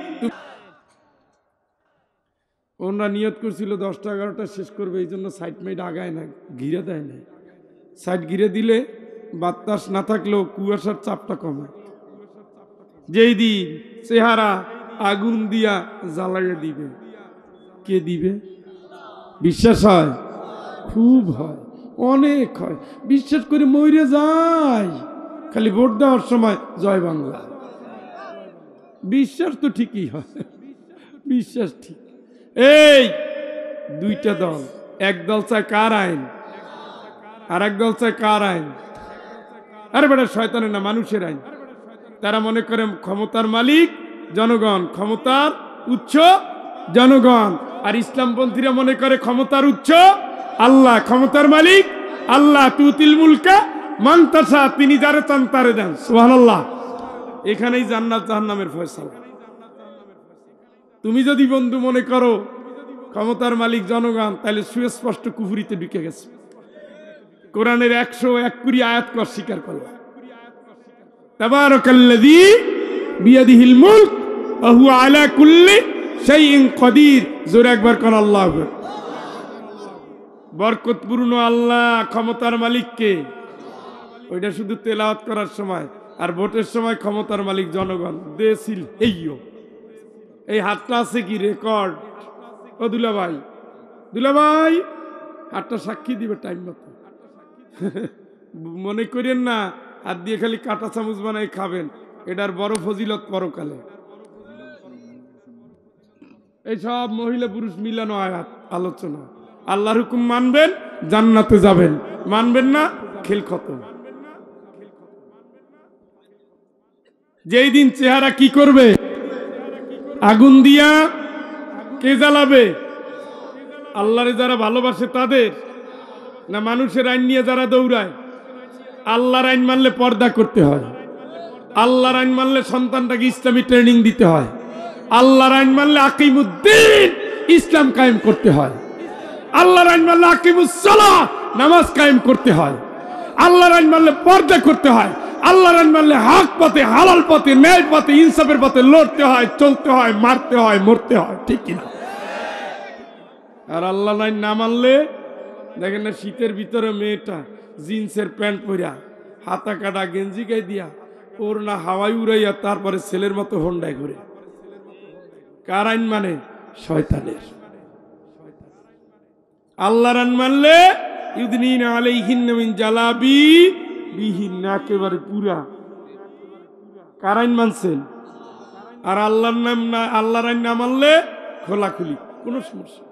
ওনারা নিয়ত করছিল 10টা 11টা শেষ করবে, এই জন্য সাইড মাইড আগায় না, ঘিরে দেয় না। সাইড ঘিরে দিলে বাতাস না থাকলেও কুয়াশার চাপটা কমে। যেই দিন চেহারা আগুন দিয়া জ্বালাইয়া দিবে, কে দিবে? বিশ্বাস হয়? খুব হয়, অনেক হয়। বিশ্বাস করে মরে যায়, খালি ভোট দেওয়ার সময় জয় বাংলা। বিশ্বাস তো ঠিকই হয়, বিশ্বাস ঠিক। এই দুইটা দল, এক দল চায় কার আইন, আর এক দল চায় কার আইন? আরে বেটা শয়তানের না, মানুষের আইন। তারা মনে করে ক্ষমতার মালিক জনগণ, ক্ষমতার উৎস জনগণ। আর ইসলামপন্থীরা মনে করে ক্ষমতার উৎস আল্লাহ, ক্ষমতার মালিক আল্লাহ। তুতিল মুলকা মান তাশা, তিনি যারে চান তারে দেন। সুবহানাল্লাহ। এখানেই জান্নাত জাহান্নামের ফয়সালা। তুমি যদি বন্ধু মনে করো ক্ষমতার মালিক জনগণ, তাহলে সুস্পষ্ট কুফরিতে ঢুকে গেছে। কোরআনের 101 আয়াত অস্বীকার করলো। তাবারাকাল্লাযী বিয়াদিহিল মুলক ওয়া হুয়া আলা কুল্লি শাইইন কাদির। জোরে একবার কোন আল্লাহু আকবার। বরকতপূর্ণ আল্লাহ, ক্ষমতার মালিক কে? ওইটা শুধু তেলাওয়াত করার সময়, আর ভোটের সময় ক্ষমতার মালিক জনগণ। দেশিল এইও এই হাতটা আছে কি রেকর্ড? ও দুলাভাই, দুলাভাই হাতটা সাক্ষী দিবে টাইম মতো। মনে করেন না হাত দিয়ে খালি কাঁটা চামচ বানাই খাবেন, এটার বড় ফজিলত পরকালে। এই সব মহিলা পুরুষ মিলানো আয়াত আলোচনা। আল্লাহর হুকুম মানবেন, জান্নাতে যাবেন, মানবেন না, খেল খতম। যেই দিন চেহারা কি করবে, আগুন দিয়া কে জ্বালাবে? আল্লাহরে যারা ভালোবাসে তাদের, না মানুষের আইন নিয়ে যারা দৌড়ায়? আল্লাহর আইন মানলে পর্দা করতে হয়, আল্লাহর আইন মানলে সন্তানটাকে ইসলামী ট্রেনিং দিতে হয়, আল্লাহর আইন মানলে আকিমুদ্দিন ইসলাম কায়েম করতে হয়, আল্লাহর আইন মানলে আকিমুসসালাহ নামাজ কায়েম করতে হয়, আল্লাহর আইন মানলে পর্দা করতে হয়, আল্লাহর আইন মানলে হক পথে, হালাল পথে, ন্যায় পথে, ইনসাফের পথে লড়তে হয়, চলতে হয়, মারতে হয়, মরতে হয়, ঠিক কিনা? আর আল্লাহর আইন না মানলে দেখেন না, শীতের ভিতরে মেয়েটা জিন্সের প্যান্ট পরা, হাতা কাটা গেঞ্জি গায়ে দিয়া, ওর না হাওয়াই উড়াইয়া তারপরে ছেলের মতো হোন্ডায় ঘুরে। কার আইন মানে? শয়তানের। আল্লাহর আইন মানলে ইউদনিনা আলাইহিন্না মিন জালাবিবিহিন্না, একেবারে পুরা। কার আইন মানছেন? আর আল্লাহর নাম না, আল্লাহর আইন না মানলে খোলাখুলি, কোনো সমস্যা।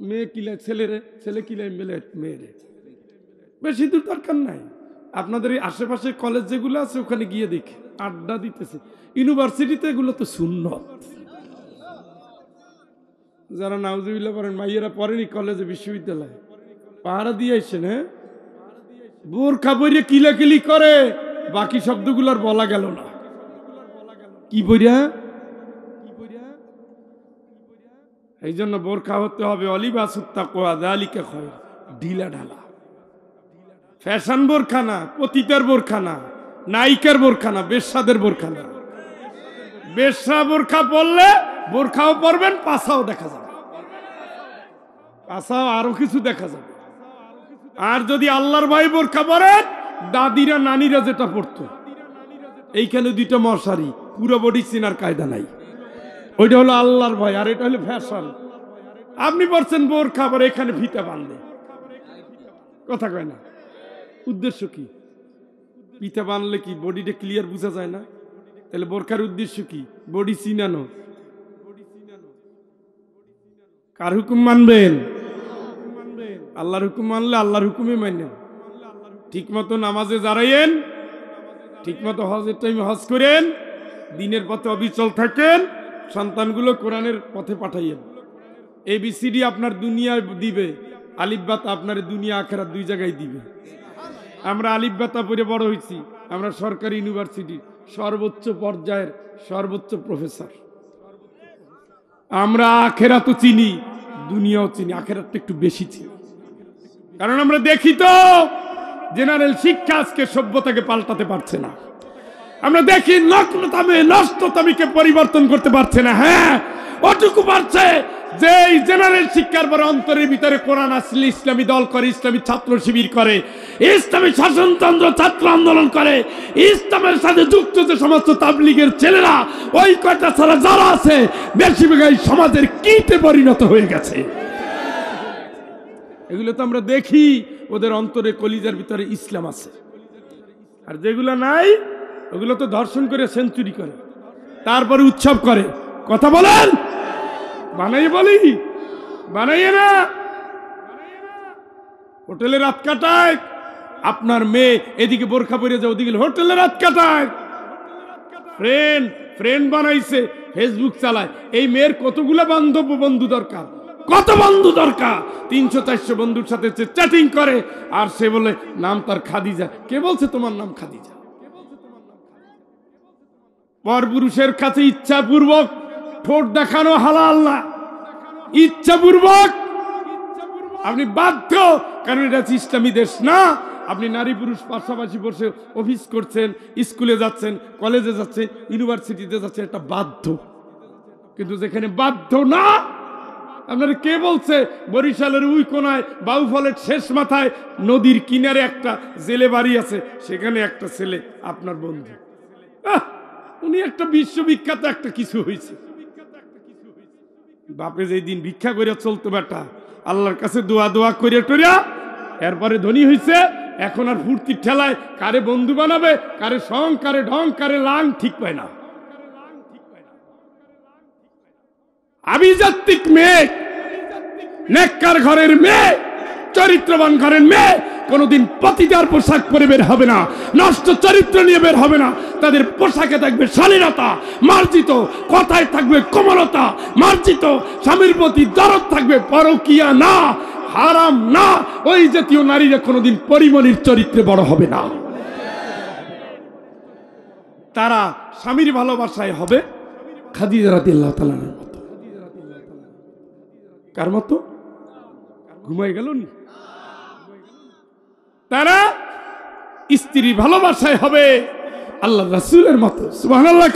মেয়ে কিলাই ছেলেরে, ছেলে কিলাই মেয়েরে, বেশি দূর দরকার নাই। আপনাদের এই আশেপাশে কলেজ যেগুলো আছে ওখানে গিয়ে দেখে আড্ডা দিতেছে। ইউনিভার্সিটিতে এগুলো তো সুন্নত। যারা নাউজুবিল্লাহ পড়েন, মাইয়েরা পড়েনি কলেজে বিশ্ববিদ্যালয়ে, পাহারা দিয়ে আসছেন, হ্যাঁ, বোরখা পরে কিলাকিলি করে, বাকি শব্দগুলো আর বলা গেল না। কি বইরা? এই জন্য বোরখা হতে হবে অলিবাসুত তাকওয়া যালিকা খায়র, ঢিলা ঢালা। ফ্যাশন বোরখা না, পতিতার বোরখা না, নায়িকার বোরখা না, বেশ্যাদের বোরখা না। বেশ্যা বোরখা পরলে বোরখাও পরবেন, পাছাও দেখা যাবে, পাছাও আরো কিছু দেখা যাবে। আর যদি আল্লাহর ভয় বোরখা পরেন, দাদিরা নানিরা যেটা পড়তো, এইখানে দুইটা মশারি, পুরো বডি চিনার কায়দা নাই, ওইটা হলো আল্লাহর ভয়, আর এটা হলো ফ্যাশন। আপনি পড়ছেন বোরখা পরে এখানে ফিতা বাঁধলে, কথা কয় না, উদ্দেশ্য কি? ফিতা বাঁধলে কি বডিটা ক্লিয়ার বোঝা যায় না? তাহলে বোরখার উদ্দেশ্য কি? বডি চিনানো। কার হুকুম মানবেন? আল্লাহর হুকুম মানলে আল্লাহর হুকুমে মানেন। ঠিক মতো নামাজে দাঁড়াইয়েন, ঠিক মতো হজের টাইমে হজ করেন, দিনের পথে অবিচল থাকেন, সন্তানগুলো কোরআনের পথে পাঠাইয়েন। ABCD আপনার দুনিয়ায় দিবে, আলিফ বাতা আপনার দুনিয়া আখেরাত দুই জায়গায় দিবে। আমরা আলিফ বাতা পড়ে বড় হয়েছি, আমরা সরকারি ইউনিভার্সিটি সর্বোচ্চ পর্যায়ের সর্বোচ্চ প্রফেসর। আমরা আখেরাতও চিনি, দুনিয়াও চিনি, আখেরাতটা একটু বেশি চিনি, কারণ আমরা দেখি তো জেনারেল শিক্ষা আজকে সভ্যতাকে পাল্টাতে পারছে না। আমরা দেখি নষ্টতামিকে পরিবর্তন করতে পারছে না। হ্যাঁ, ওটুকু পারছে যে এই জেনারেল শিক্ষার পরে অন্তরের ভিতরে কোরআন আসলে ইসলামী দল করে, ইসলামী ছাত্র শিবির করে, ইসলামী শাসনতন্ত্র ছাত্র আন্দোলন করে, ইসলামের সাথে যুক্ত যে সমস্ত তাবলীগের ছেলেরা, ওই কয়টা ছাড়া যারা আছে বেশিরভাগই সমাজের কীটে পরিণত হয়ে গেছে। এগুলো তো আমরা দেখি, ওদের অন্তরে কলিজার ভিতরে ইসলাম আছে। আর যেগুলো নাই ওগুলো তো ধর্ষণ করে সেঞ্চুরি করে, তারপরে উৎসব করে। কথা বলেন, বানাইয়ে বলি, বানাইয়ে না। হোটেলে রাত কাটায়, আপনার মেয়ে এদিকে বোরখা পরে যায়, ওদিকে হোটেলে রাত কাটায়। ফ্রেন্ড বানাইছে, ফেসবুক চালায়। এই মেয়ের কতগুলা বন্ধু দরকার, কত বন্ধু দরকার? 300-400 বন্ধুর সাথে চ্যাটিং করে, আর সে বলে নাম তার খাদিজা। কে বলছে তোমার নাম খাদিজা? পরপুরুষের কাছে ইচ্ছাপূর্বক ঠোঁট দেখানো হালাল না, ইচ্ছাপূর্বক আপনি বাধ্য, কারণ এটা ইসলামী দেশ না। আপনি নারী পুরুষ পাশাপাশি বসে অফিস করছেন, স্কুলে যাচ্ছেন, কলেজে যাচ্ছেন, ইউনিভার্সিটিতে যাচ্ছেন, এটা বাধ্য। কিন্তু যেখানে বাধ্য না, আপনারা কে বলছে বরিশালের উই কোনায় বাউফলের শেষ মাথায় নদীর কিনারে একটা জেলে বাড়ি আছে, সেখানে একটা ছেলে আপনার বন্ধু, উনি একটা বিশ্ববিখ্যাত একটা কিছু হয়েছে। বাপে যেই দিন ভিক্ষা করে চলতো বেটা, আল্লাহর কাছে দোয়া করে টরিয়া এরপরে ধনী হয়েছে, এখন আর ফুর্তির ঠেলায় কারে বন্ধু বানাবে, কারে সং, কারে ঢং, কারে লাং ঠিক পায় না। আভিজাত্যিক মেয়ে, নেককার ঘরের মেয়ে, চরিত্রবান ঘরের মেয়ে কোনদিন পতিতার পোশাক পরে বের হবে না, নষ্ট চরিত্র নিয়ে বের হবে না। তাদের পোশাকে থাকবে শালীনতা মার্জিত, কথায় থাকবে কোমলতা মার্জিত, স্বামীর প্রতি দরদ থাকবে, পরকীয়া না, হারাম না। ওই জাতীয় নারীরা কোনদিন পরিমণির চরিত্রে বড় হবে না। তারা স্বামীর ভালোবাসায় হবে খাদিজা রাদিয়াল্লাহু তাআলার মতো। কার মতো? ঘুমাই গেল নি? তারা স্ত্রীর ভালোবাসায় হবে আল্লাহ রাসূলের মতো। সুবহানাল্লাহ।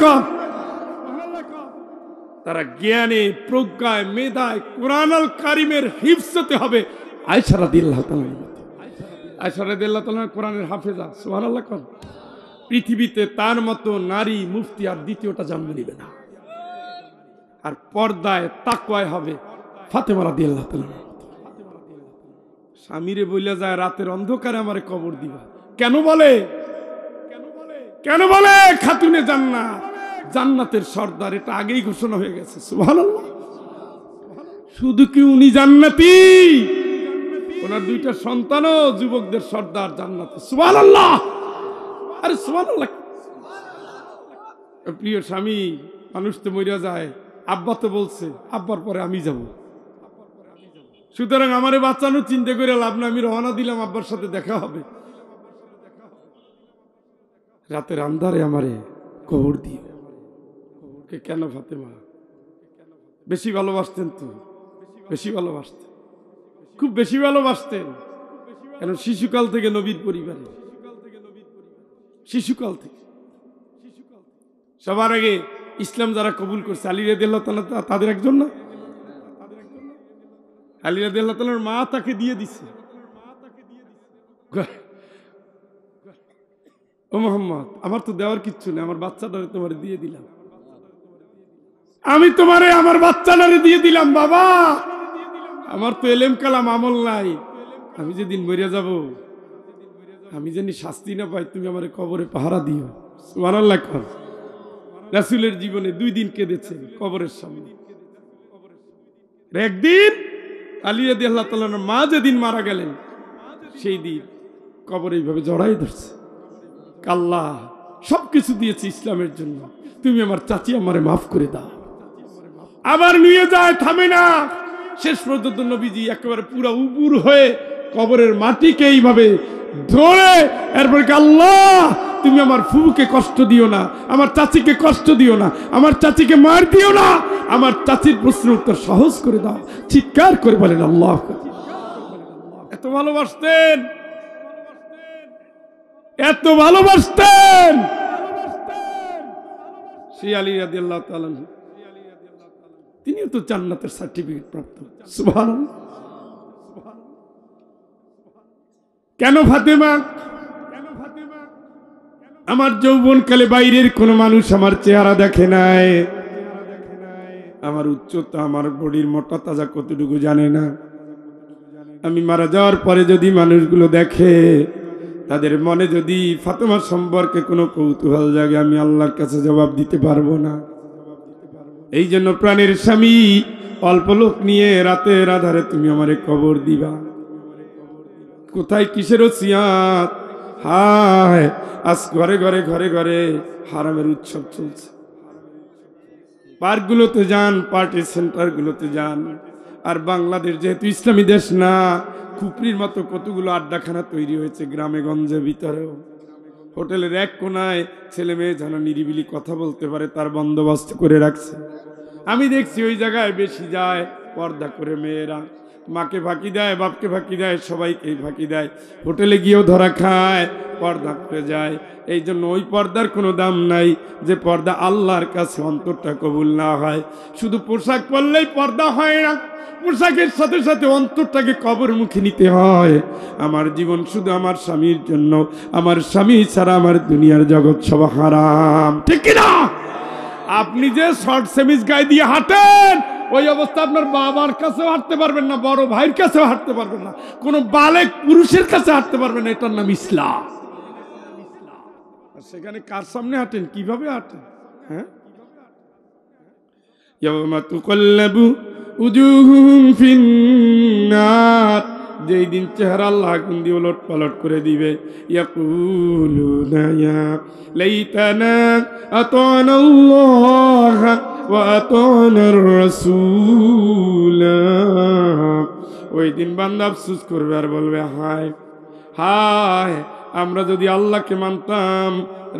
তারা জ্ঞানে, প্রজ্ঞায়, মেধায়, কুরআনুল কারীমের হিফজতে হবে আয়েশা রাদিয়াল্লাহু তাআলার মতো। আয়েশা রাদিয়াল্লাহু তাআলা কোরআনের হাফেজা। সুবহানাল্লাহ। পৃথিবীতে তার মতো নারী মুফতি আর দ্বিতীয়টা জন্ম নেবে না। আর পর্দায় তাকওয়ায় হবে ফাতেমা রাদিয়াল্লাহু তাআলা। স্বামীরে বইলা যায় রাতের অন্ধকারে আমারে কবর দিবা। কেন বলে? কেন বলে? খাতুনে জান্নাত, জান্নাতের সর্দার, এটা আগেই ঘোষণা হয়ে গেছে। সুবহানাল্লাহ। শুধু কি উনি জান্নাতি, ওনার দুইটা সন্তানও যুবকদের সর্দার জান্নাতে। সুবহানাল্লাহ। আরে সুবহানাল্লাহ। প্রিয় স্বামী, মানুষ তো মরিয়া যায়, আব্বা তো বলছে আব্বার পরে আমি যাব, সুতরাং আমারে বাঁচানো চিন্তা করে লাভ না, আমি রওনা দিলাম, আব্বার সাথে দেখা হবে। রাতের আন্ধারে আমারে কবর দিয়ে। কেন ফাতেমা? বেশি ভালোবাসতেন তো, বেশি ভালোবাসতেন, খুব বেশি ভালোবাসতেন। কেন? শিশুকাল থেকে নবীর পরিবারে, শিশুকাল থেকে। সবার আগে ইসলাম যারা কবুল করছে আলী রাদিয়াল্লাহু তাআলা তাদের একজন না? আলী রাদিয়াল্লাহু তাআলার মা তাকে দিয়ে দিছে, ও মোহাম্মদ, আমার তো দেওয়ার কিচ্ছু নেই, আমার বাচ্চাটারে তোমার দিয়ে দিলাম, আমি তোমারে আমার বাচ্চাটারে দিয়ে দিলাম বাবা, আমার তো এলেম কালাম আমল নাই, আমি যেদিন মরে যাব আমি জানি শাস্তি না পাই, তুমি আমার কবরে পাহারা দিও। সুবহানাল্লাহ। রাসূলের জীবনে 2 দিন কেঁদেছেন কবরের সামনে। একদিন আলী রাদিয়াল্লাহু তাআলার মা যেদিন মারা গেলেন সেই দিন কবরে এইভাবে জড়াই ধরছে, আল্লাহ সবকিছু দিয়েছি ইসলামের জন্য, তুমি আমার চাচি আমারে মাফ করে দাও। আবার নিয়ে যায়, থামে না, শেষ পর্যন্ত নবীজি একেবারে পুরো উপুর হয়ে কবরের মাটিকে এইভাবে ধরে এরপর আল্লাহ তুমি আমার ফুফুকে কষ্ট দিও না, আমার চাচিকে কষ্ট দিও না, আমার চাচিকে মার দিও না, আমার চাচির প্রশ্নের উত্তর সহজ করে দাও। চিৎকার করে বলেন আল্লাহ। এত ভালোবাসতেন, এত ভালোবাসতেন সেই আলী রাদিয়াল্লাহু তাআলা, তিনিও তো জান্নাতের সার্টিফিকেট প্রাপ্ত। সুবহানাল্লাহ। কেন ফাতেমা? আমার যৌবনকালে বাইরের কোন মানুষ আমার চেহারা দেখে নাই, আমার উচ্চতা, আমার বডির মোটা তাজা কতটুকু জানে না। আমি মারা যাওয়ার পরে যদি মানুষগুলো দেখে, তাদের মনে যদি ফাতেমা সম্পর্কে কোনো কৌতূহল জাগে, আমি আল্লাহর কাছে জবাব দিতে পারবো না। এই জন্য প্রাণের স্বামী অল্প লোক নিয়ে রাতের আধারে তুমি আমারে কবর দিবা। কোথায় কিসের ওসিয়াত? হায়, আজ ঘরে ঘরে ঘরে ঘরে হারামের উৎসব চলছে। পার্কগুলোতে যান, পার্টি সেন্টারগুলোতে যান। আর বাংলাদেশ যেহেতু ইসলামী দেশ না, খুপরির মতো কতগুলো আড্ডাখানা তৈরি হয়েছে গ্রামে গঞ্জে ভিতরেও। হোটেলের এক কোনায় ছেলে মেয়ে যেন নিরিবিলি কথা বলতে পারে তার বন্দোবস্ত করে রাখছে। আমি দেখছি ওই জায়গায় বেশি যায় পর্দা করে মেয়েরা, মাকে ফাঁকি দেয়, বাপকে ফাঁকি দেয়, সবাইকেই ফাঁকি দেয়। হোটেলে গিয়েও ধরা খায়, পর্দা করে যায়। এই জন্য ওই পর্দার কোনো দাম নাই যে পর্দা আল্লাহর কাছে অন্তরটা কবুল না হয়। শুধু পোশাক পরলেই পর্দা হয় না, পোশাকের সাথে সাথে অন্তরটাকে কবর মুখে নিতে হয়। আমার জীবন শুধু আমার স্বামীর জন্য, আমার স্বামী ছাড়া আমার দুনিয়ার জগৎ সব হারাম, ঠিক কিনা? আপনি যে শর্ট সেমিজ গায়ে দিয়ে হাঁটেন, ওই অবস্থা আপনার বাবার কাছেও হাঁটতে পারবেন না, বড় ভাইয়ের কাছেও হাঁটতে পারবেন না, কোনো বালেক পুরুষের কাছে হাঁটতে পারবেন না। এটার নাম ইসলাম। সেখানে কার সামনে হাঁটেন, কিভাবে হাঁটেন? হ্যাঁ, ইয়াওমা তুকাল্লাবু উজুহুহুম ফিন্নার, যেই দিন চেহারা আল্লাহ আগুন দিয়ে ওলট পালট করে দিবে। ইয়াকুলুনা ইয়া লাইতানা আতানা আল্লাহ ওয়া আতানার রাসূলা। ওই দিন বান্দা আফসোস করবে আর বলবে, হায় হায়, আমরা যদি আল্লাহকে মানতাম,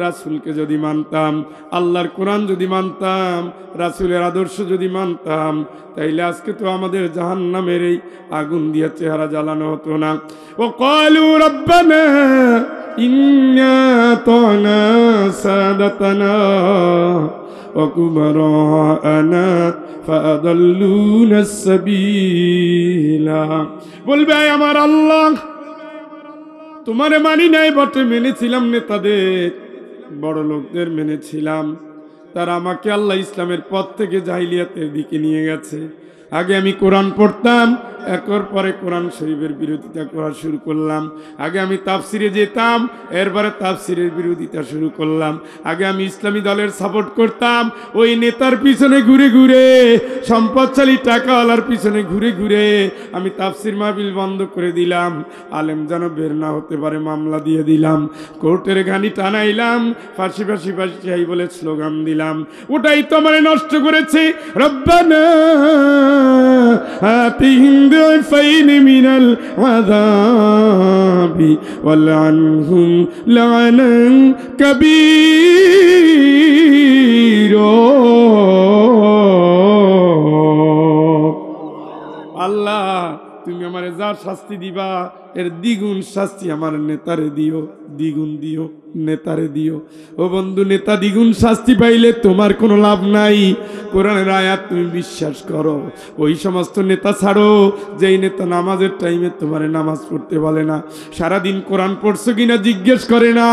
রাসূলকে যদি মানতাম, আল্লাহর কোরআন যদি মানতাম, রাসূলের আদর্শ যদি মানতাম, তাইলে আজকে তো আমাদের জাহান্নামের এই আগুন দিয়ে চেহারা জ্বালানো হতো না। ও ক্বালু রাব্বানা ইন্না আতানা সাদাতানা ওয়া কুবারানা ফাআদাল্লুনা সাবিলা। বলবে, আমার আল্লাহ, তোমারে মানি নাই বটে, মেনেছিলাম নেতাদের, বড় লোকদের মেনেছিলাম, তারা আমাকে আল্লাহ ইসলামের পথ থেকে জাহিলিয়াতের দিকে নিয়ে গেছে। আগে আমি কোরআন পড়তাম, একর পরে কোরআন শরীফের বিরোধিতা করা শুরু করলাম। আগে আমি তাফসিরে যেতাম, এরপরে তাফসিরের বিরোধিতা শুরু করলাম। আগে আমি ইসলামী দলের সাপোর্ট করতাম, ওই নেতার পিছনে ঘুরে ঘুরে, সম্পদশালী টাকাওয়ালার পিছনে ঘুরে ঘুরে আমি তাফসির মাহফিল বন্ধ করে দিলাম। আলেম যেন বের না হতে পারে মামলা দিয়ে দিলাম, কোর্টের ঘানি টানাইলাম, ফাঁসি ফাঁসি ফাঁসি বলে স্লোগান দিলাম। ওটাই তো আমারে নষ্ট করেছে। রব্বানা আতিহিম দু'ফাইন মিনাল আযাবি ওয়ালআনহুম লা'নান কাবীরা। আল্লাহ, তুমি আমারে যা শাস্তি দিবা এর দ্বিগুণ শাস্তি আমার নেতারে দিও, দ্বিগুণ দিও, নেতারে দিও। ও বন্ধু, নেতা দ্বিগুণ শাস্তি পাইলে তোমার কোনো লাভ নাই। কোরআনের আয়াত তুমি বিশ্বাস করো, ওই সমস্ত নেতা ছাড়ো যেই নেতা নামাজের টাইমে তোমারে নামাজ পড়তে বলে না, সারাদিন কোরআন পড়ছো কিনা জিজ্ঞেস করে না,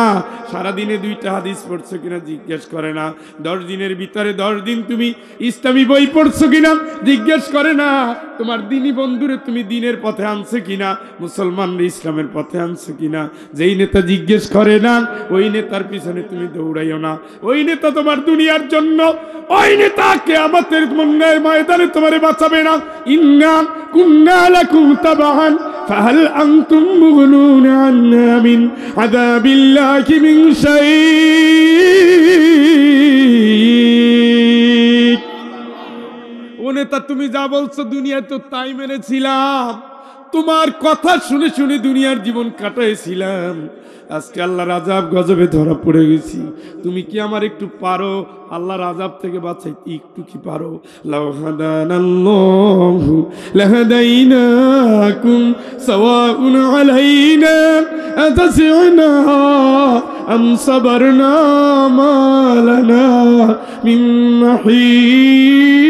সারাদিনে 2টা হাদিস পড়ছো কিনা জিজ্ঞেস করে না, 10 দিনের ভিতরে 10 দিন তুমি ইসলামী বই পড়ছো কিনা জিজ্ঞেস করে না, তোমার দিনী বন্ধুরে তুমি দিনের পথে আনছে কিনা, মুসলমান ইসলামের পথে আনছে কিনা। যেই নেতা জিজ্ঞেস করে না, ওই নেতার পিছনে তুমি দৌড়াইও না। ওই নেতা তোমার দুনিয়ার জন্য, ওই নেতা কিয়ামতের ময়দানে তোমারে বাঁচাবে না। ইন্না কুন্না লাকুম তাবান ফাহাল আনতুম মুগনুনা আন্না মিন আযাবিল্লাহি মিন শাই। ও নেতা, তুমি যা বলছো দুনিয়ায় তো তাই মেনেছিলাম, তোমার কথা শুনে শুনে দুনিয়ার জীবন কাটাইছিলাম, আজকে আল্লাহর আযাব গজবে ধরা পড়ে গেছি। তুমি কি আমার একটু পারো আল্লাহর আযাব থেকে বাঁচাইতে? একটু কি পারো? লাউ হাদানাল্লাহু লাহাদাইনাকুম সাওয়াউন আলাইনা আতাসিনা আম সাবারনা মা লানা মিন মাহিস।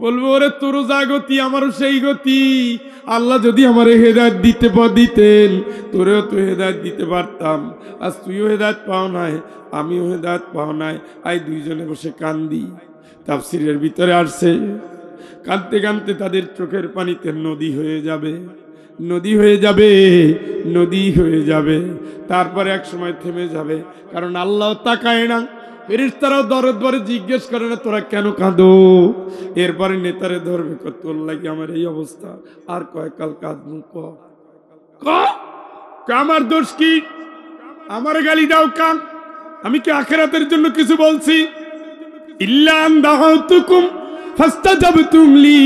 বলবো, ওরে তোর যা গতি আমারও সেই গতি। আল্লাহ যদি আমারে হেদায়েত দিতেন, তোরেও তো হেদায়েত দিতে পারতাম। আজ তুইও হেদায়েত পাও নাই, আমিও হেদায়েত পাও নাই, আই দুইজনে বসে কান্দি। তাফসিরের ভিতরে আসছে, কাঁদতে কাঁদতে তাদের চোখের পানিতে নদী হয়ে যাবে, নদী হয়ে যাবে, নদী হয়ে যাবে। তারপরে এক সময় থেমে যাবে, কারণ আল্লাহ তাকায় না, ফেরেশতারাও দরে দরে জিজ্ঞেস করে না তোরা কেন কাঁদো। এরপরে নেতারে ধরবে, তোর লাগি আমার এই অবস্থা, আর কয়কাল কাঁদবো, আমার দোষ কি? আমার গালি দাও কান, আমি কি আখিরাতের জন্য কিছু বলছি? ইল্লা আন দাআউতুকুম ফাস্তাজাবতুম লি,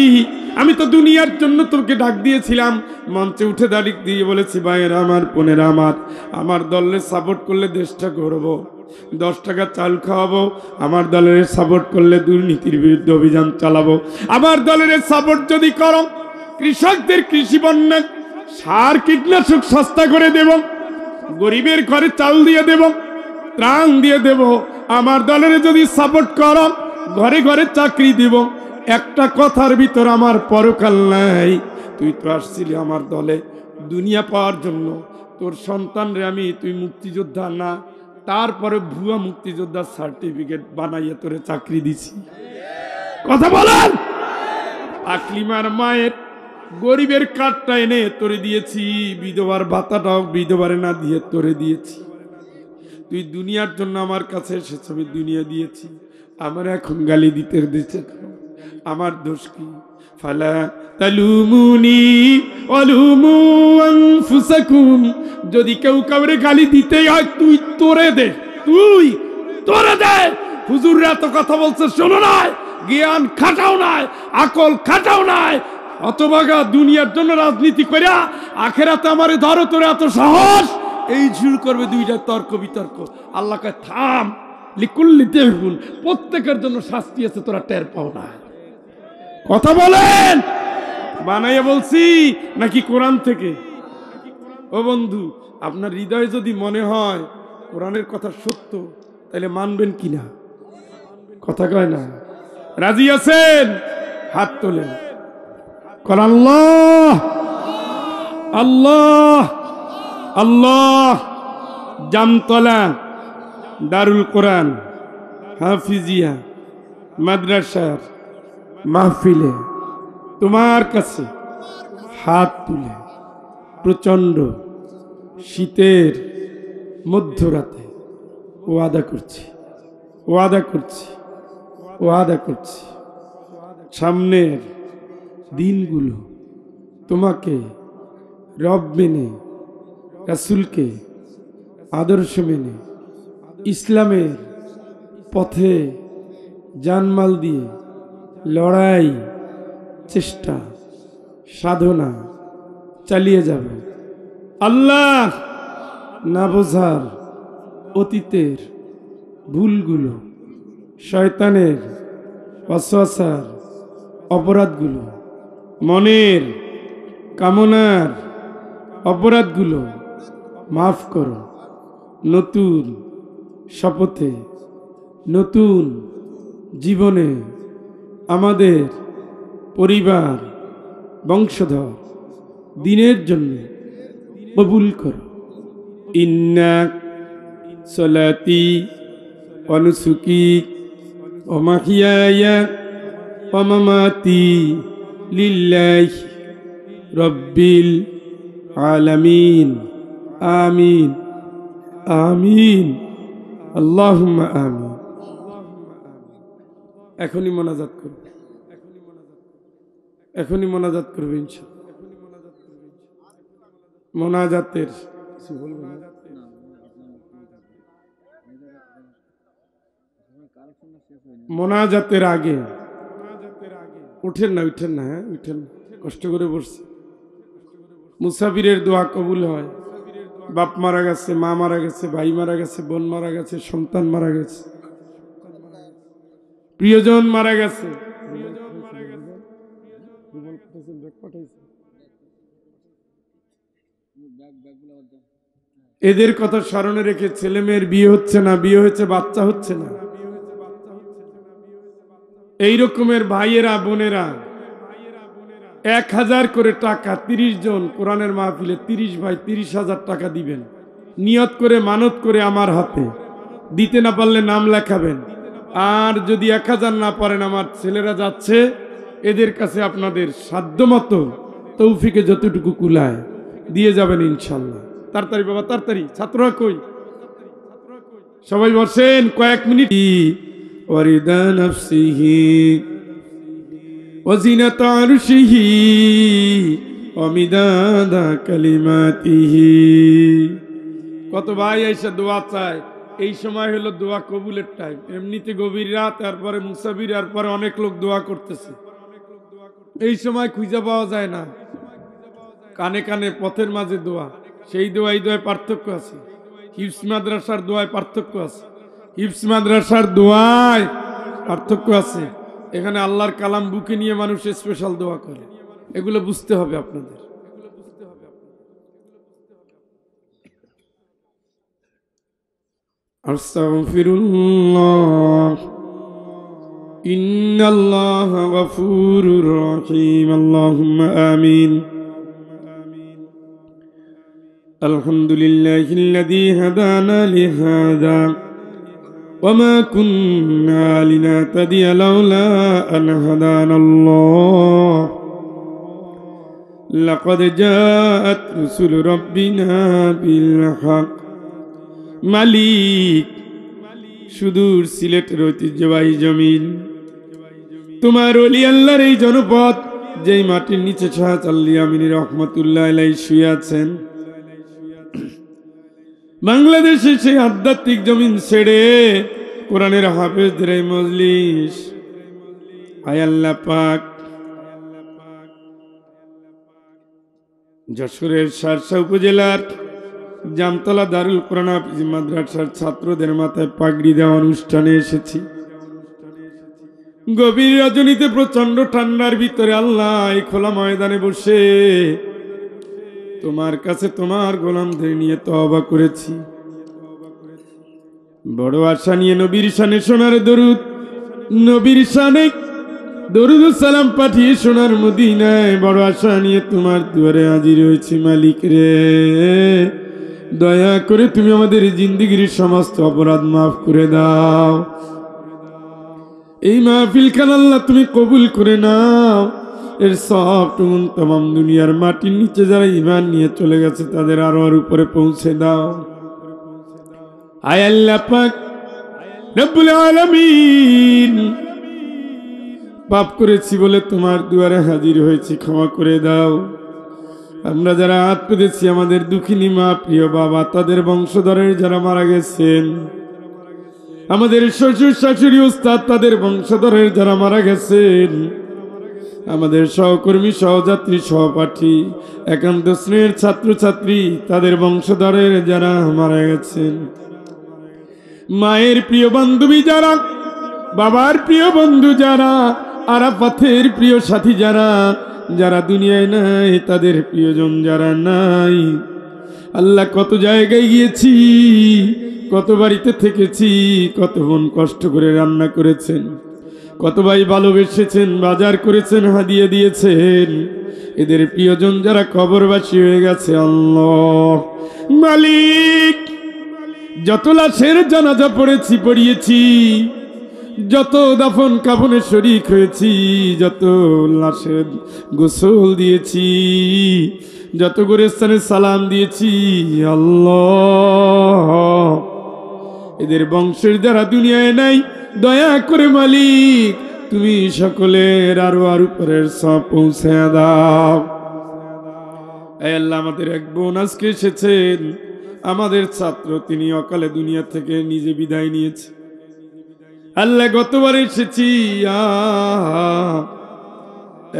আমি তো দুনিয়ার জন্য তোকে ডাক দিয়েছিলাম, মঞ্চে উঠে দাঁড়িয়ে দিয়ে বলেছি, ভাইয়েরা আমার, বোনেরা আমার দলের সাপোর্ট করলে দেশটা গড়বো, 10 টাকা চাল খাওয়াবো, আমার দলের সাপোর্ট করলে দুর্নীতির বিরুদ্ধে অভিযান চালাবো, আমার দলের সাপোর্ট যদি করো কৃষকদের কৃষি বন্যা সার কীটনাশক সস্তা করে দেব, গরিবের ঘরে চাল দিয়ে দেব, ত্রাণ দিয়ে দেব, আমার দলের যদি সাপোর্ট করো ঘরে ঘরে চাকরি দেব। একটা কথার ভিতর আমার পরকাল নাই। তুই তো আসছিলি আমার দলে দুনিয়া পাওয়ার জন্য, তোর সন্তানরে তুই মুক্তিযোদ্ধা না, তারপরে ভুয়া মুক্তিযোদ্ধার সার্টিফিকেট বানাইয়া তোরে চাকরি দিছি। কথা বলেন। আকলিমার মায়ের গরিবের কার্ডটা এনে তোরে দিয়েছি, বিধবার ভাতাটাও বিধবারে না দিয়ে তোরে দিয়েছি। তুই দুনিয়ার জন্য আমার কাছে এসেছ, আমি দুনিয়া দিয়েছি। আমার এখন গালি দিতে দিচ্ছে, আমার দোষ কি? ফালা তালুমুনি ওয়ালুমু আনফুসাকুম। যদি কেউ কাউরে গালি দিতে হয় তুই তোরে দে, তুই তোরে দে। হুজুররা এত কথা বলছে শোনো নাই, জ্ঞান খাটাও নাই, আকল খাটাও নাই, অতভাগা দুনিয়ার জন্য রাজনীতি কইরা আখেরাতে আমারে ধরো, তোরে এত সাহস। এই শুরু করবে দুইটা তর্ক বিতর্ক। আল্লাহ কয় থাম, লিকুল্লি দেহুন, প্রত্যেকের জন্য শাস্তি আছে, তোরা টের পাও না। কথা বলেন। বানাইয়া বলছি নাকি কোরআন থেকে? ও বন্ধু, আপনার হৃদয়ে যদি মনে হয় কোরআনের কথা সত্য, তাহলে মানবেন কিনা? কথা কয় না। রাজি আছেন? হাত তোলেন। আল্লাহ আল্লাহ আল্লাহ। জামতলা দারুল কোরআন হাফিজিয়া মাদ্রাসার মাহফিলে তোমার কাছে হাত তুলে প্রচন্ড শীতের মধ্যরাতে ওয়াদা করছি, ওয়াদা করছি, ওয়াদা করছি, সামনের দিনগুলো তোমাকে রব মেনে, রাসূলকে আদর্শ মেনে, ইসলামের পথে জানমাল দিয়ে লড়াই, চেষ্টা, সাধনা চালিয়ে যাব। আল্লাহ না বোঝার অতীতের ভুলগুলো, শয়তানের ওয়াসওয়াসার অপরাধগুলো, মনের কামনার অপরাধগুলো মাফ করো। নতুন শপথে, নতুন জীবনে আমাদের পরিবার, বংশধর দিনের জন্য কবুল করো। ইন্না সলাতি ওয়া নুসুকি ওয়া মাহইয়ায়া ওয়া মামাতি লিল্লাহি রাব্বিল আলামিন। আমিন আমিন আল্লাহুম্মা আমিন। এখনই মোনাজাত করবে, এখনই মোনাজাত করবে ইনশাআল্লাহ। মোনাজাতের মোনাজাতের আগে উঠেন না, উঠেন না, হ্যাঁ উঠেন, কষ্ট করে বসছে। মুসাফিরের দোয়া কবুল হয়। বাপ মারা গেছে, মা মারা গেছে, ভাই মারা গেছে, বোন মারা গেছে, সন্তান মারা গেছে, প্রিয়জন মারা গেছে, এদের কথা স্মরণে রেখে ছেলে মেয়ের বিয়ে হচ্ছে না, বিয়ে হয়েছে বাচ্চা হচ্ছে না, এই রকমের ভাইয়েরা বোনেরা 1000 করে টাকা, 30 জন কোরআনের মাহফিলে 30 ভাই 30,000 টাকা দিবেন। নিয়ত করে মানত করে আমার হাতে দিতে না পারলে নাম লেখাবেন। আর যদি 1000 না পারেন, আমার ছেলেরা যাচ্ছে, এদের কাছে আপনাদের সাধ্যমতো তৌফিকে যতটুকু কুলায় দিয়ে যাবেন ইনশাল্লাহ। তাড়াতাড়ি বাবা তাড়াতাড়ি, ছাত্ররা কই? সবাই বসেন কয়েক মিনিট। ওয়ারিদা নাফসিহি ওয়াজিনাত আরশিহি ওয়ামিদাদা কালিমাতিহি। কত ভাই এসে দোয়া চায়। এই সময় হলো দোয়া কবুলের টাইম। এমনিতে গভীর রাত, তারপরে মুসাফির, তারপরে অনেক লোক দোয়া করতেছে। এই সময় খুঁজে পাওয়া যায় না। কানে কানে পথের মাঝে দোয়া, সেই দোয়া এই দোয়ায় পার্থক্য আছে। হিফজ মাদ্রাসার দোয়ায় পার্থক্য আছে, হিফজ মাদ্রাসার দোয়ায় পার্থক্য আছে। এখানে আল্লাহর কালাম বুকে নিয়ে মানুষ স্পেশাল দোয়া করে, এগুলো বুঝতে হবে আপনাদের। আস্তাগফিরুল্লাহ ইন্নাল্লাহা গফুরুর রহিম। আল্লাহুম্মা আমিন। আলহামদুলিল্লাহিল্লাযী হাদানা লিহাযা ওয়া মা কুন্না লিনাহতাদিয়া লাউলা আন হাদানাল্লাহ লাকাদ জাআত রুসুলু রাব্বিনা বিল হক। মালিক, সুদূর সিলেটের ঐতিহ্যবাহী জমিন, তোমার ওলি আল্লাহর এই জনপদ, যেই মাটির নিচে শাহ আলী আমিনী রহমাতুল্লাহ আলাইহি শুয়ে আছেন, বাংলাদেশে সেই আধ্যাত্মিক জমিন ছেড়ে কোরআনের হাফেজদের এই মজলিস, আয় আল্লাহ পাক, যশোরের শার্শা উপজেলার জামতলা দারুল কোরআন হাফিজ মাদ্রাসার ছাত্রদের মাথায় পাগড়ি দেওয়া অনুষ্ঠানে এসেছি। গভীর রজনীতে প্রচন্ড ঠান্ডার ভিতরে আল্লাহ এই খোলা ময়দানে বসে তোমার কাছে তোমার গোলামদের নিয়ে তওবা করেছি। বড় আশা নিয়ে নবীর শানে সোনার দরুদ, নবীর শানে দরুদ সালাম পাঠিয়ে সোনার মদিনায় বড় আশা নিয়ে তোমার দুয়ারে হাজির হয়েছি। মালিক রে, দয়া করে তুমি আমাদের জিন্দেগির সমস্ত অপরাধ মাফ করে দাও। এই মাহফিল খান আল্লাহ তুমি কবুল করে নাও। এর সব টুকুন तमाम দুনিয়ার মাটির নিচে যারা ঈমান নিয়ে চলে গেছে তাদের আরো উপরে পৌঁছে দাও। আয় আল্লাহ পাক রব্বুল আলামিন, পাপ করেছি বলে তোমার দুয়ারে হাজির হয়েছি, ক্ষমা করে দাও। আমরা যারা হাত পেতেছি, আমাদের দুঃখিনী মা, প্রিয় বাবা, তাদের বংশধরের যারা মারা গেছেন, আমাদের শ্বশুর শাশুড়ি উস্তাদ তাদের বংশধরের যারা মারা গেছেন, আমাদের সহকর্মী সহযাত্রী সহপাঠী একান্ত স্নেহের ছাত্রছাত্রী তাদের বংশধরের যারা মারা গেছেন, মায়ের প্রিয় বান্ধবী যারা, বাবার প্রিয় বন্ধু যারা, আরাফাতের প্রিয় সাথী যারা, যারা দুনিয়ায় নাই, তাদের প্রিয়জন যারা নাই, আল্লাহ কত জায়গায় গিয়েছি, কত বাড়িতে থেকেছি, কত বোন কষ্ট করে রান্না করেছেন, কত ভাই ভালোবেসেছেন, বাজার করেছেন, হাদিয়া দিয়েছেন, এদের প্রিয়জন যারা কবরবাসী হয়ে গেছে, আল্লাহ মালিক, যত লাশের জানাজা পড়িয়েছি, যত দাফন কাফনে শরীক হয়েছি, যত লাশের গোসল দিয়েছি, যত গোরস্থানে সালাম দিয়েছি, আল্লাহ এদের বংশের যারা দুনিয়ায় নাই, দয়া করে মালিক তুমি সকলের আরো উপরের সব পৌঁছে দাও। এই আল্লাহ, আমাদের এক বোন আজকে এসেছেন, আমাদের ছাত্র, তিনি অকালে দুনিয়া থেকে নিজে বিদায় নিয়েছে। আল্লাহ গতবার এসেছি,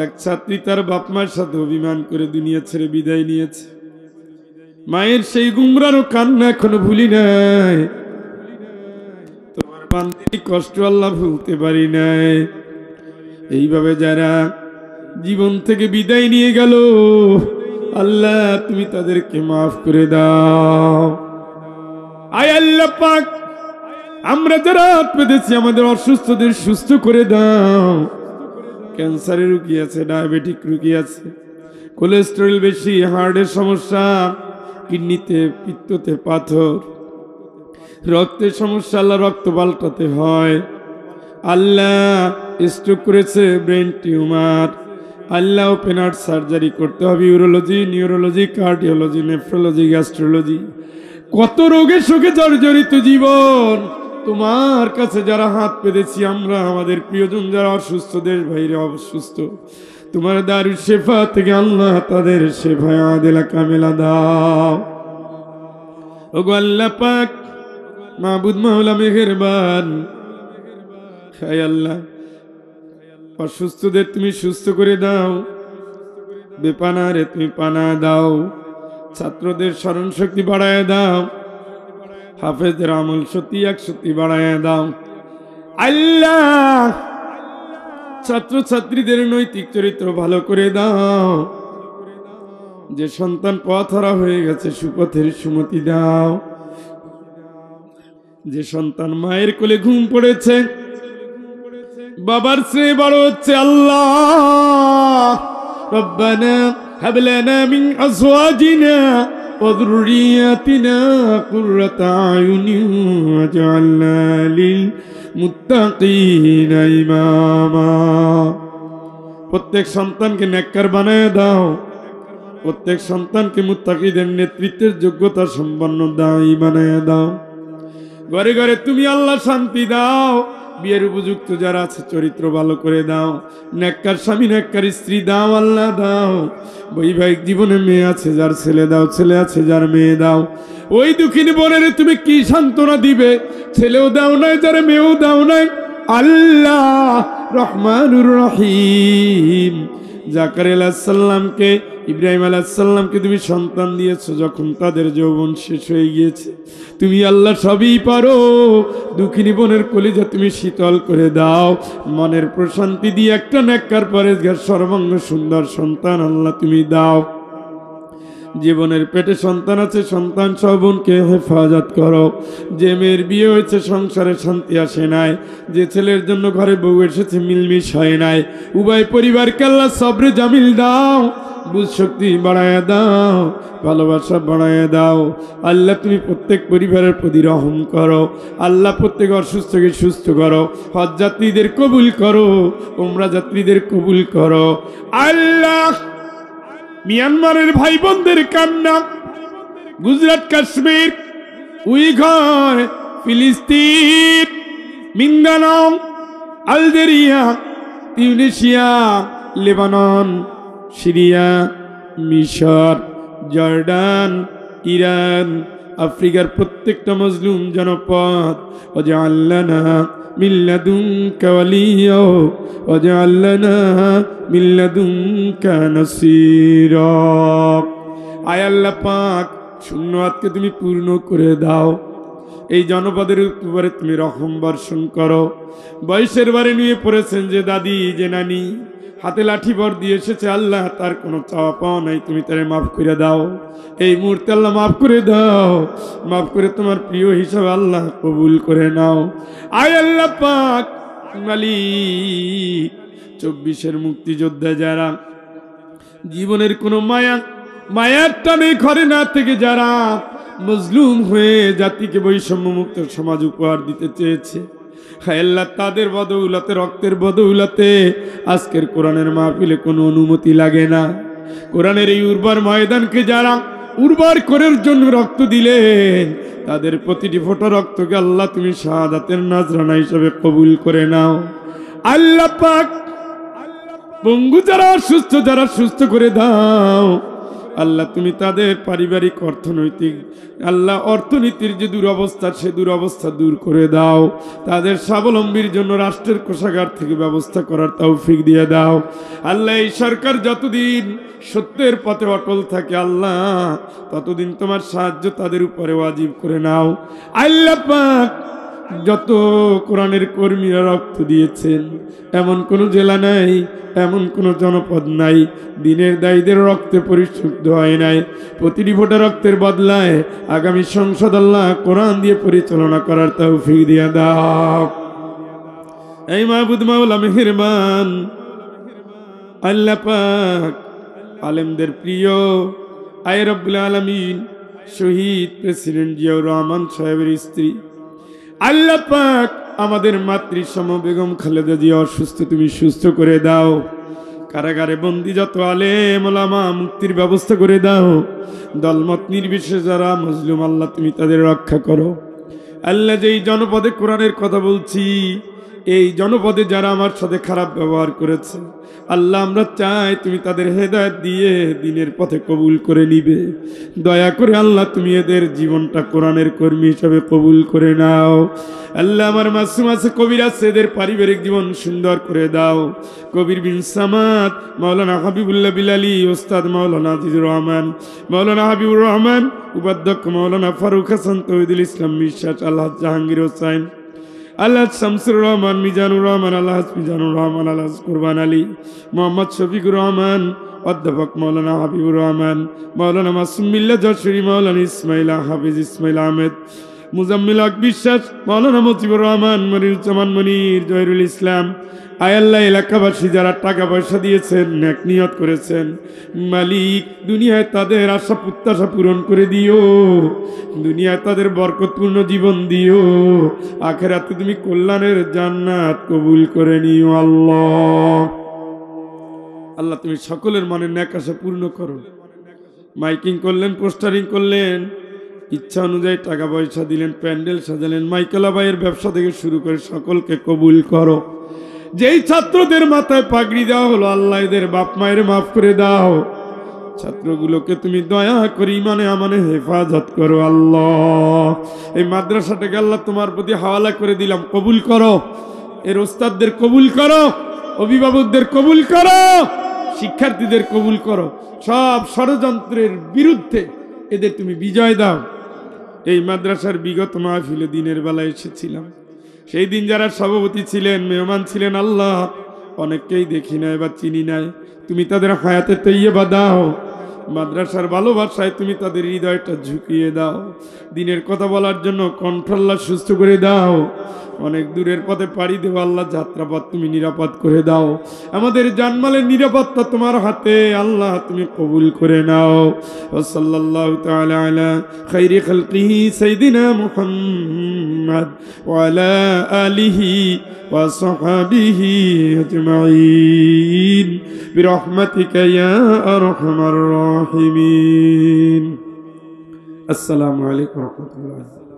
এক ছাত্রী তার বাপ মার সাথে অভিমান করে দুনিয়া ছেড়ে বিদায় নিয়েছে। মায়ের সেই গুমরানো কান্না এখনো ভুলি নাই, তোমার বান্দির কষ্ট আল্লাহ ভুলতে পারি নাই। এইভাবে যারা জীবন থেকে বিদায় নিয়ে গেল, আল্লাহ তুমি তাদেরকে মাফ করে দাও। আয় আল্লাহ পাক, আমরা যারা পেতেছি আমাদের অসুস্থদের সুস্থ করে দাও। ক্যান্সারের রোগী আছে, ডায়াবেটিক রোগী আছে, কোলেস্টেরল বেশি, হার্টের সমস্যা, কিডনিতে পিত্ততে পাথর, রক্তের সমস্যা, আল্লাহ রক্ত পাল্টাতে হয়, আল্লাহ স্ট্রোক করেছে, ব্রেন টিউমার, আল্লাহ ওপেন হার্ট সার্জারি করতে হবে, urology, neurology, cardiology, nephrology, gastrology, কত রোগে শোকে জর্জরিত জীবন। তোমার কাছে যারা হাত পেতেছি আমরা, আমাদের প্রিয়জন যারা অসুস্থ, দেশ বাইরে অসুস্থ, তোমার দারুল শেফা থেকে আল্লাহ তাদের শেফা আদেলা কামেলা দাও। ওগো আল্লাহ পাক, মাবুদ মাওলা মেহেরবান, হে আল্লাহ অসুস্থদের তুমি সুস্থ করে দাও, বেপানারে তুমি পানা দাও, ছাত্রদের স্মরণ শক্তি বাড়ায় দাও, হাফেজদের আমল শক্তি এক শক্তি বাড়ায় দাও। আল্লাহ ছাত্রছাত্রীদের নৈতিক চরিত্র ভালো করে দাও, যে সন্তান পথহারা হয়ে গেছে সুপথের সুমতি দাও, যে সন্তান মায়ের কোলে ঘুম পড়েছে, বাবার চেয়ে বড় হচ্ছে, আল্লাহ রব্বানা হাব লানা মিন আজওয়াজিনা وذرياتنا قرة أعين واجعلنا للمتقين إماما প্রত্যেক সন্তানকে নেককার বানায় দাও, প্রত্যেক সন্তানকে মুত্তাকিদের নেতৃত্বের যোগ্যতা সম্পন্ন দায়ী বানায় দাও। ঘরে ঘরে তুমি আল্লাহ শান্তি দাও, বিয়ের উপযুক্ত যারা আছে চরিত্র ভালো করে দাও, নেককার স্বামী নেককার স্ত্রী দাও আল্লাহ দাও। বৈবাহিক জীবনে মেয়ে আছে যার ছেলে দাও, ছেলে আছে যার মেয়ে দাও। ওই দুঃখিনী বোনের তুমি কি সান্ত্বনা দিবে, ছেলেও দাও নাই যার মেয়েও দাও নাই। আল্লাহ রহমানুর রহিম। জাকারিয়া আলাইহিস সালামকে ইব্রাহিম আলাইহিস সালামকে তুমি সন্তান দিয়েছো যখন তাদের যৌবন শেষ হয়ে গিয়েছে। তুমি আল্লাহ সবই পারো, দুঃখিনী বোনের কলিজা তুমি শীতল করে দাও, মনের প্রশান্তি দিয়ে একটা নেককার পরেজগার সর্বাঙ্গ সুন্দর সন্তান আল্লাহ তুমি দাও। জীবনের পেটে সন্তান আছে, সন্তান সহ বোনকে হেফাজত করো। যে মেয়ের বিয়ে হয়েছে সংসারে শান্তি আসে নাই, যে ছেলের জন্য ঘরে বউ এসেছে মিলমিশ হয় নাই, উভয় পরিবারকে আল্লাহ সবরে জামিল দাও, বুঝ শক্তি বাড়ায় দাও, ভালোবাসা বাড়ায় দাও। আল্লাহ তুমি প্রত্যেক পরিবারের প্রতি রহম করো। আল্লাহ প্রত্যেক অসুস্থকে সুস্থ করো, হজ যাত্রীদের কবুল করো, উমরা যাত্রীদের কবুল করো। আল্লাহ মিয়ানমারের ভাই বোনদের কান্না, গুজরাট কাশ্মীর উইঘর ফিলিস্তিন Mindanao Algeria Tunisia Lebanon Syria মিশর জর্ডান ইরান আফ্রিকার প্রত্যেকটা মজলুম জনপদ ওয়াজআলনা মিন লাদুনকা ওয়ালিয়্যা ওয়াজআলনা মিন লাদুনকা নাসীরা। আয় আল্লাহ পাক শূন্য হাতকে তুমি পূর্ণ করে দাও। এই জনপদের উপরে তুমি রহম বর্ষণ করো। বয়সের বারে নিয়ে পড়েছেন যে দাদি যে নানি, হাতে লাঠি ভর দিয়ে এসেছে আল্লাহ, তার কোনো চাওয়া পাওয়া নাই, তুমি তারে মাফ করে দাও। এই মুহূর্তে আল্লাহ মাফ করে দাও, মাফ করে তোমার প্রিয় হিসাবে আল্লাহ কবুল করে নাও। আয় আল্লাহ পাক মালিক 24-এর মুক্তিযোদ্ধা যারা জীবনের কোনো মায়ার টানে ঘরে না থেকে যারা মজলুম হয়ে জাতিকে বৈষম্য মুক্ত সমাজ উপহার দিতে চেয়েছে, আল্লাহ তাদের বদৌলতে রক্তের বদৌলতে আজকের কোরআনের মাহফিলে কোনো অনুমতি লাগে না। কোরআনের এই উর্বর ময়দানকে যারা উর্বর করার জন্য রক্ত দিলেন, তাদের প্রতিটি ফোঁটা রক্তকে আল্লাহ তুমি শাহাদাতের নাজরানা হিসেবে কবুল করে নাও। আল্লাহ পাক পঙ্গু যারা অসুস্থ যারা সুস্থ করে দাও। আল্লাহ তুমি তাদের পারিবারিক অর্থনৈতিক আল্লাহ অর্থনীতির যে দুরবস্থা সে দুরবস্থা দূর করে দাও। তাদের স্বাবলম্বীর জন্য রাষ্ট্রের কোষাগার থেকে ব্যবস্থা করার তৌফিক দিয়ে দাও। আল্লাহ এই সরকার যতদিন সত্যের পথে অটল থাকে আল্লাহ ততদিন তোমার সাহায্য তাদের উপরে ওয়াজিব করে নাও। আল্লাহ পাক যত কোরআনের কর্মীরা রক্ত দিয়েছেন এমন কোনো জেলা নাই, এমন কোনো জনপদ নাই দিনের দায়ীদের রক্তে পরিশুদ্ধ হয় নাই। প্রতিটি ফোঁটা রক্তের বদলায় আগামী সংসদ আল্লাহ কোরআন দিয়ে পরিচালনা করার তৌফিক দিয়ে দাও। এই মাহবুদ মাওলা মেহেরবান আল্লাহ পাক আলেমদের প্রিয় আয় রব্বুল আলামিন শহীদ প্রেসিডেন্ট জিয়াউর রহমান সাহেবের স্ত্রী আল্লাহ পাক আমাদের মাতৃসম বেগম খালেদা জিয়া অসুস্থ, তুমি সুস্থ করে দাও। কারাগারে বন্দি যত আলেম ওলামা মুক্তির ব্যবস্থা করে দাও। দলমত নির্বিশেষে যারা মজলুম আল্লাহ তুমি তাদের রক্ষা করো। আল্লাহ যেই জনপদে কোরআনের কথা বলছি এই জনপদে যারা আমার সাথে খারাপ ব্যবহার করেছে আল্লাহ আমরা চাই তুমি তাদের হেদায়েত দিয়ে দিনের পথে কবুল করে নিবে। দয়া করে আল্লাহ তুমি এদের জীবনটা কোরআনের কর্মী হিসাবে কবুল করে নাও। আল্লাহ আমার মাসুম আছে কবির আছে এদের পারিবারিক জীবন সুন্দর করে দাও। কবির বিন সামাদ, মাওলানা হাবিবুল্লাহ বিলালি, ওস্তাদ মাওলানা আজিজুর রহমান, মাওলানা হাবিবুর রহমান, উপাধ্যক্ষ মাওলানা ফারুক হাসান, তৌহিদুল ইসলাম বিশ্বাস, আল্লাহ জাহাঙ্গীর হোসাইন, আল্লাহ শামসুর রহমান, মিজানুর রহমান, আল্লাহ মিজানুর রহমান, আল্লাহ কুরবান আলী, মোহাম্মদ শফিকুর রহমান, অধ্যাপক মাওলানা হাবিবুর রহমান, মাওলানা মাসুম মিল্লাত যশোরী, মাওলানা ইসমাইল হাফিজ ইসমাইল আহমেদ, মুজাম্মিল হক বিশ্বাস, মাওলানা মজিবুর রহমান, মনিরুজ্জামান মনির, জহিরুল ইসলাম, আয় আল্লাহ, এলাকাবাসী যারা টাকা পয়সা দিয়েছেন, নেক নিয়ত করেছেন, মালিক দুনিয়ায় তাদের আশা প্রত্যাশা পূরণ করে দিও, দুনিয়ায় তাদের বরকতপূর্ণ জীবন দিও, আখিরাতে তুমি কল্যাণের জান্নাত কবুল করে নিও আল্লাহ। আল্লাহ তুমি সকলের মনের নেক আশা পূর্ণ করো। মাইকিং করলেন, পোস্টারিং করলেন, ইচ্ছা অনুযায়ী টাকা পয়সা দিলেন, প্যান্ডেল সাজালেন, মাইকেলা ভাইয়ের ব্যবসা থেকে শুরু করে সকলকে কবুল করো। যেই ছাত্রদের মাথায় পাগড়ি দেওয়া হলো, আল্লাহ এদের বাপ মায়ের মাফ করে দাও। ছাত্রগুলোকে তুমি দয়া করে ইমানে আমানে হেফাজত করো আল্লাহ। এই মাদ্রাসাটাকে আল্লাহ তোমার প্রতি হাওয়ালা করে দিলাম, কবুল করো। এর ওস্তাদদের কবুল করো, অভিভাবকদের কবুল করো, শিক্ষার্থীদের কবুল করো। সব ষড়যন্ত্রের বিরুদ্ধে এদের তুমি বিজয় দাও। এই মাদ্রাসার বিগত মাহফিলে দিনের বেলা এসেছিলাম, সেই দিন যারা সভাপতি ছিলেন, মেহমান ছিলেন, আল্লাহ অনেককেই দেখি নাই বা চিনি নাই, তুমি তাদের হায়াতে তৈয়বা দাও। মাদ্রাসার ভালোবাসায় তুমি তাদের হৃদয়টা ঝুঁকিয়ে দাও। দিনের কথা বলার জন্য কণ্ঠ আল্লাহ সুস্থ করে দাও। অনেক দূরের পথে পাড়ি দেবো আল্লাহ, যাত্রাপথ তুমি নিরাপদ করে দাও। আমাদের জানমালের নিরাপত্তা তোমার হাতে আল্লাহ, তুমি কবুল করে নাও। সাল্লাল্লাহু তাআলা আলা খাইরি খালকিহি সাইয়্যিদিনা মুহাম্মদ ওয়া আলা আলিহি ওয়া সাহবিহি আজমাইন বিরহমাতিকা ইয়া আরহামার রাহিমিন। আসসালামু আলাইকুম ওয়া রাহমাতুল্লাহ।